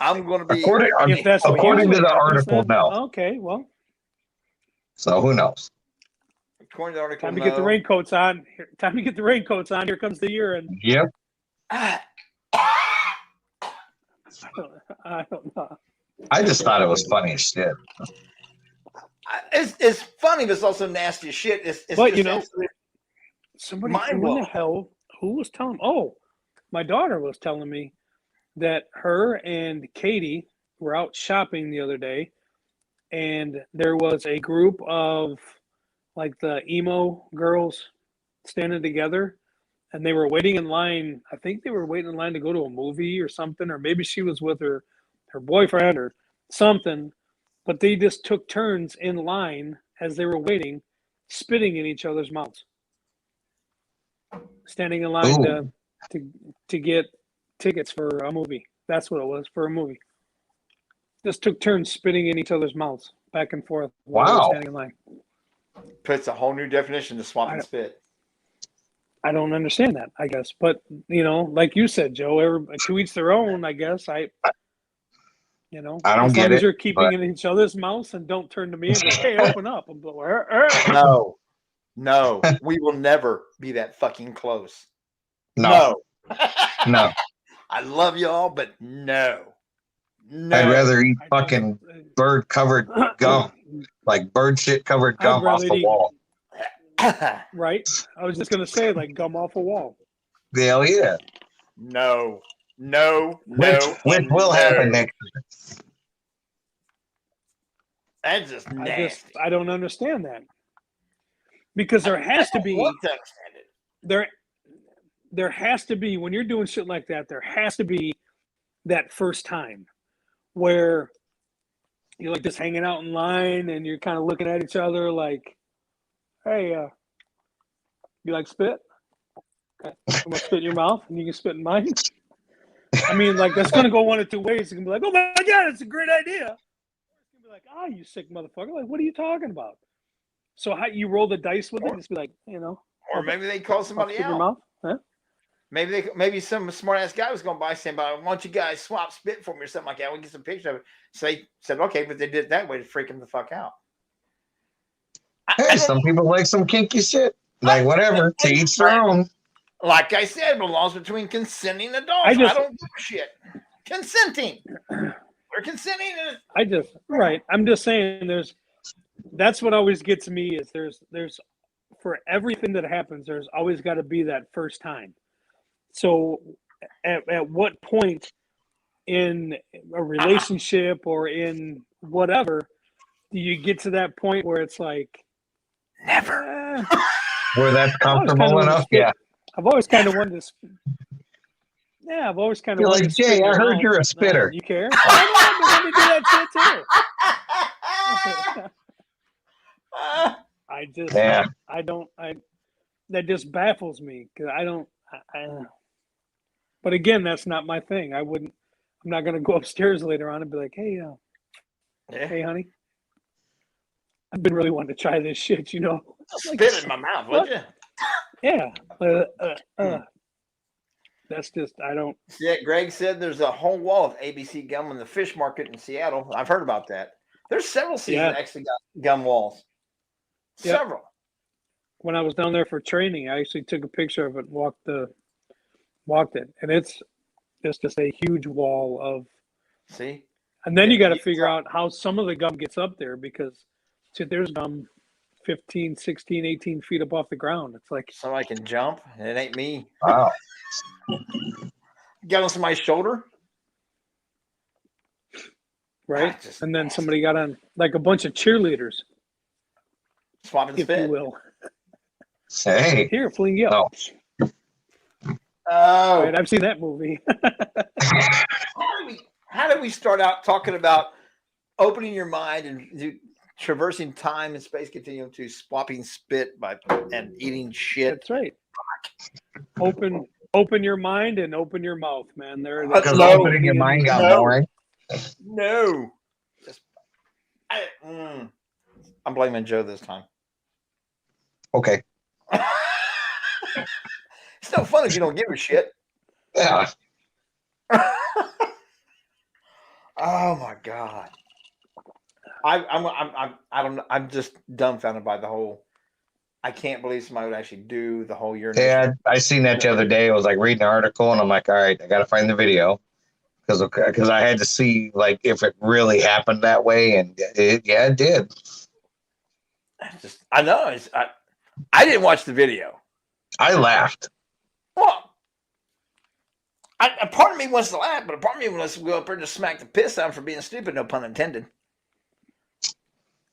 I'm going to be. If that's what According to usually the happens, article, then, no. Okay, well, So who knows? According to the article, time to get the raincoats on. Time to get the raincoats on. Here comes the urine. Yep. I don't know. I just thought it was funny as shit. It's funny, but it's also nasty as shit. It's But, just you know, absolutely- Somebody, Mind who in blowing. the hell, who was telling? Oh, my daughter was telling me that her and Katie were out shopping the other day, and there was a group of like the emo girls standing together, and they were waiting in line. I think they were waiting in line to go to a movie or something, or maybe she was with her boyfriend or something, but they just took turns in line as they were waiting, spitting in each other's mouths. Standing in line to get tickets for a movie. That's what it was, for a movie. Just took turns spitting in each other's mouths back and forth while they were Wow. standing in line. puts a whole new definition to swap and spit. I don't understand that, I guess. But, you know, like you said, Joe, to each their own, I guess. I don't as long get as it, you're keeping but- it in each other's mouths and don't turn to me and go, hey, open up. I'm like, No, we will never be that fucking close. No. No. I love y'all, but no. I'd rather eat I fucking just- bird covered gum, like bird shit covered I'd gum off rather the eat- wall. Right? I was just gonna say, like gum off a wall. Hell yeah. No. Which will happen next year. That's just nasty. I don't understand that. Because there has to be I want to understand it. there has to be, when you're doing shit like that, there has to be that first time where you're like just hanging out in line and you're kind of looking at each other like, hey, you like spit? Okay. I'm gonna spit in your mouth and you can spit in mine. I mean, like, that's gonna go one of two ways. It's gonna be like, oh my god, it's a great idea. Or it's gonna be like, oh, you sick motherfucker. Like, what are you talking about? So how you roll the dice with it? Just be like, Or maybe they call somebody spit in your out. mouth. Huh? Maybe some smart ass guy was going by saying, "But why don't you guys swap spit for me or something like that? We get some pictures of it." So they said, "Okay," but they did it that way to freak him the fuck out. Hey, some people like some kinky shit. Like whatever, to each their own. Like I said, belongs between consenting adults. I don't give a shit. Consenting. We're consenting. Right. I'm just saying that's what always gets me is there's for everything that happens, there's always got to be that first time. So at what point in a relationship or in whatever do you get to that point where it's like Never. Where that's comfortable enough, yeah. I've always kind of wanted to. Yeah, I've always kind of. You're like, Jay, I heard you're a spitter. You care? I want to do that shit too. That just baffles me because I don't. But again, that's not my thing. I'm not going to go upstairs later on and be like, hey, hey, honey, I've been really wanting to try this shit, you know. Spit in my mouth, would you? Yeah. That's just, I don't. Yeah, Greg said there's a whole wall of ABC gum in the fish market in Seattle. I've heard about that. There's several cities that actually got gum walls. Yep. Several. When I was down there for training, I actually took a picture of it, walked it, and it's just a huge wall of. See. And then you got to figure out how some of the gum gets up there because, see, there's gum 15, 16, 18 feet up off the ground. It's like, Somebody can jump, and it ain't me. Wow. Get on somebody's shoulder. right? Ah, just And then nasty. somebody got on like a bunch of cheerleaders, Swap and if spit. you will. Hey. Here, fling you up. Oh. Oh, Right, I've seen that movie. how did we start out talking about opening your mind and traversing time and space continuum to swapping spit and eating shit? That's right. Open your mind and open your mouth, man. There, Because No. opening your mind got No. boring. No, I'm blaming Joe this time. Okay. It's no fun if you don't give a shit. Yeah. Oh my god. I don't know. I'm just dumbfounded by the whole. I can't believe somebody would actually do the whole urination. Yeah, I seen that the other day. I was like reading an article, and I'm like, all right, I got to find the video because I had to see like if it really happened that way, and it did. I know. I didn't watch the video. I laughed. Well, a part of me wants to laugh, but a part of me wants to go up there and just smack the piss out of him for being stupid. No pun intended.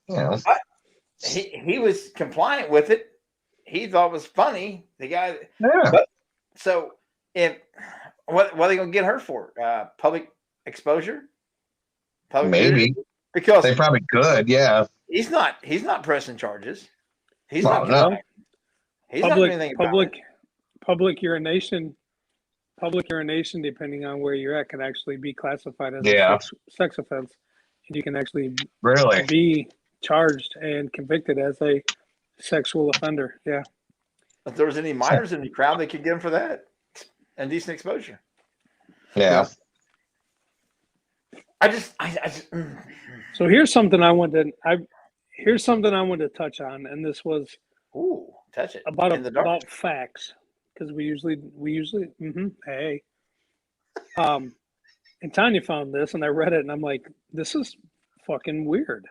You know, He was compliant with it. He thought it was funny. The guy. yeah. So if what are they gonna get her for? Public exposure? Public Maybe nudity? Because they probably could. Yeah. he's not pressing charges. He's Well, not. no. He's not doing anything about it. public urination, depending on where you're at, can actually be classified as Yeah. a sex offense, and you can actually Really. be charged and convicted as a sexual offender. Yeah. If there was any minors in the crowd, they could get him for that. Indecent exposure. Yeah. I just So here's something I wanted to touch on, and this was ooh, touch it. about in the dark. about facts, because we usually hey. And Tanya found this, and I read it, and I'm like, this is fucking weird.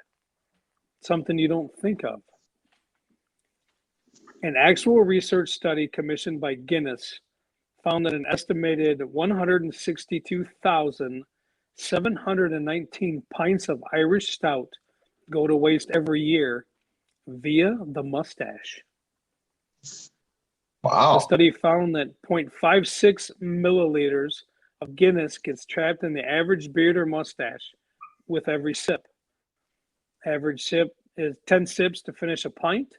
Something you don't think of. An actual research study commissioned by Guinness found that an estimated 162,719 pints of Irish stout go to waste every year via the mustache. The Wow. study found that 0.56 milliliters of Guinness gets trapped in the average beard or mustache with every sip. Average sip is 10 sips to finish a pint.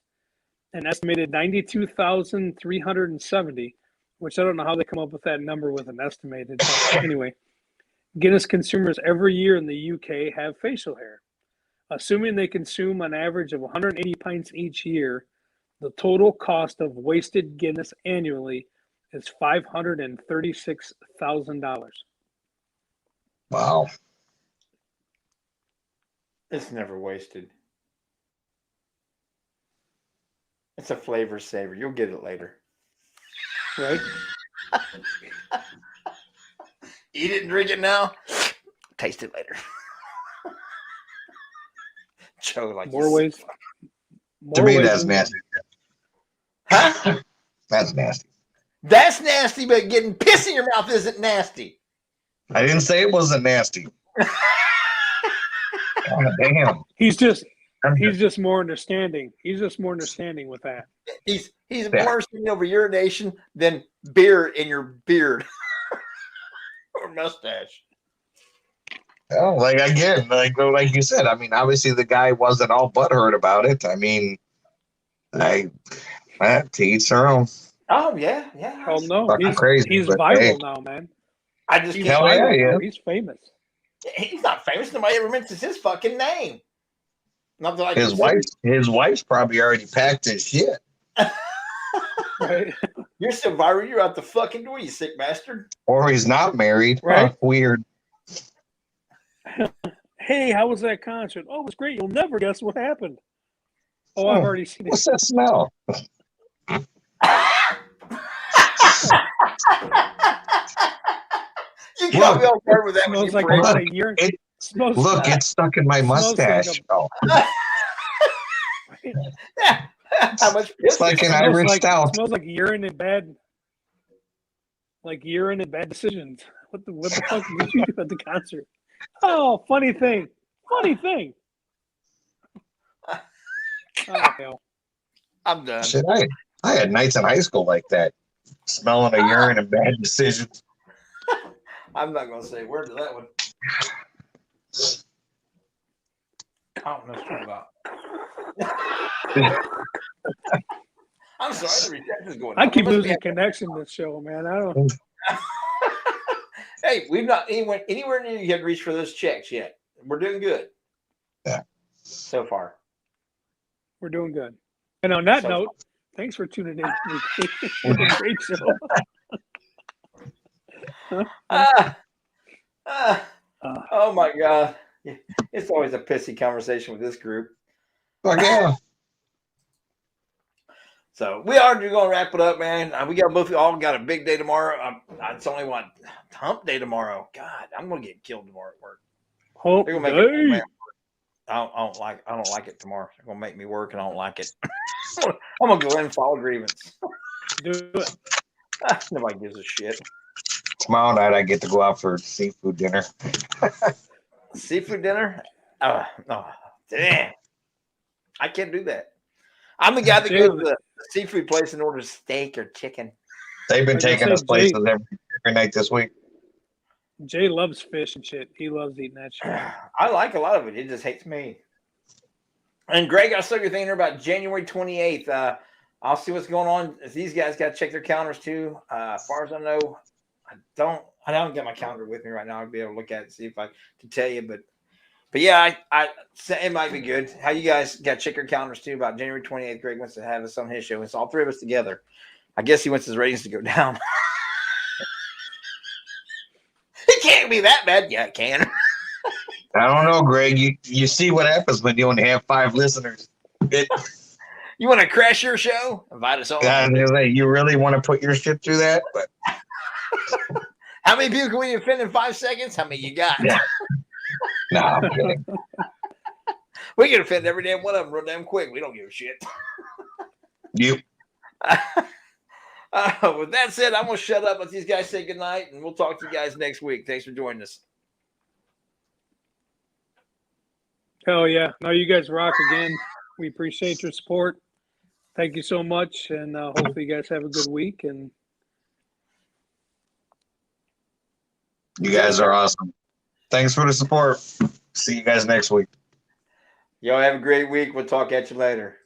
An estimated 92,370, which I don't know how they come up with that number with an estimated. But anyway, Guinness consumers every year in the UK have facial hair. Assuming they consume an average of 180 pints each year, the total cost of wasted Guinness annually is $536,000. Wow. It's never wasted. It's a flavor saver. You'll get it later. Right? Eat it and drink it now. Taste it later. Joe, like More ways. To more me, ways that's than nasty. Huh? That's nasty. That's nasty, but getting piss in your mouth isn't nasty. I didn't say it wasn't nasty. Oh, damn. He's just more understanding. He's just more understanding with that. He's more seen over urination than beer in your beard or mustache. Oh, like again, like you said. I mean, obviously the guy wasn't all butthurt about it. I mean, to each their own. Oh yeah. Oh no, Fucking crazy, he's but viral hey. now, man. I just He's can't. Hell viral yeah, now. yeah. He's famous. He's not famous. Nobody ever mentions his fucking name. Not that I His wife's probably already packed his shit. Right? You're so viral. You're out the fucking door. You sick bastard. Or he's not married. Right. Huh, weird. Hey, how was that concert? Oh, it was great. You'll never guess what happened. Oh, I've already seen it. What's that smell? You can't be on board with that. When Smells you like a break. lot of urine. It- Smells Look, it's stuck in my smells like mustache. Oh, How much It's like an Irish stout. Smells like urine and bad, decisions. What the fuck did you do at the concert? Oh, funny thing. Oh, hell. I'm done. Shit, I had nights in high school like that, smelling of urine and bad decisions. I'm not gonna say a word to that one. I don't know what you're about. I'm sorry, the reception's going. I keep losing connection this show, man. I don't. Hey, we've not anywhere near you had reached for those checks yet. We're doing good. Yeah. So far. We're doing good. And on that note, thanks for tuning in. Great show. Oh my God. It's always a pissy conversation with this group. Fuck yeah. So we are going to wrap it up, man. We all got a big day tomorrow. It's only hump day tomorrow. God, I'm going to get killed tomorrow at work. Hump They're gonna make day. it, man. I don't like it tomorrow. They're going to make me work, and I don't like it. I'm going to go in and file a grievance. Do it. Nobody gives a shit. Tomorrow night I get to go out for seafood dinner. Seafood dinner? Oh, damn. I can't do that. I'm the guy that goes to the seafood place and orders steak or chicken. They've been taking us places every night this week. Jay loves fish and shit. He loves eating that shit. I like a lot of it. It just hates me. And Greg, I saw your thing there about January 28th. I'll see what's going on. These guys got to check their calendars too. As far as I know, I don't get my calendar with me right now. I'll be able to look at it and see if I can tell you. But yeah, it might be good. How you guys got to check your calendars too about January 28th. Greg wants to have us on his show. It's all three of us together. I guess he wants his ratings to go down. It can't be that bad. Yeah, it can. I don't know, Greg. You see what happens when you only have 5 listeners. You want to crash your show? Invite us all. You really want to put your shit through that? But how many people can we offend in 5 seconds? How many you got? Yeah. No, I'm kidding. We can offend every damn one of them real damn quick. We don't give a shit. You. With that said, I'm going to shut up. Let these guys say goodnight, and we'll talk to you guys next week. Thanks for joining us. Hell yeah. No, you guys rock again. We appreciate your support. Thank you so much, and hopefully you guys have a good week. And you guys are awesome. Thanks for the support. See you guys next week. Y'all have a great week. We'll talk at you later.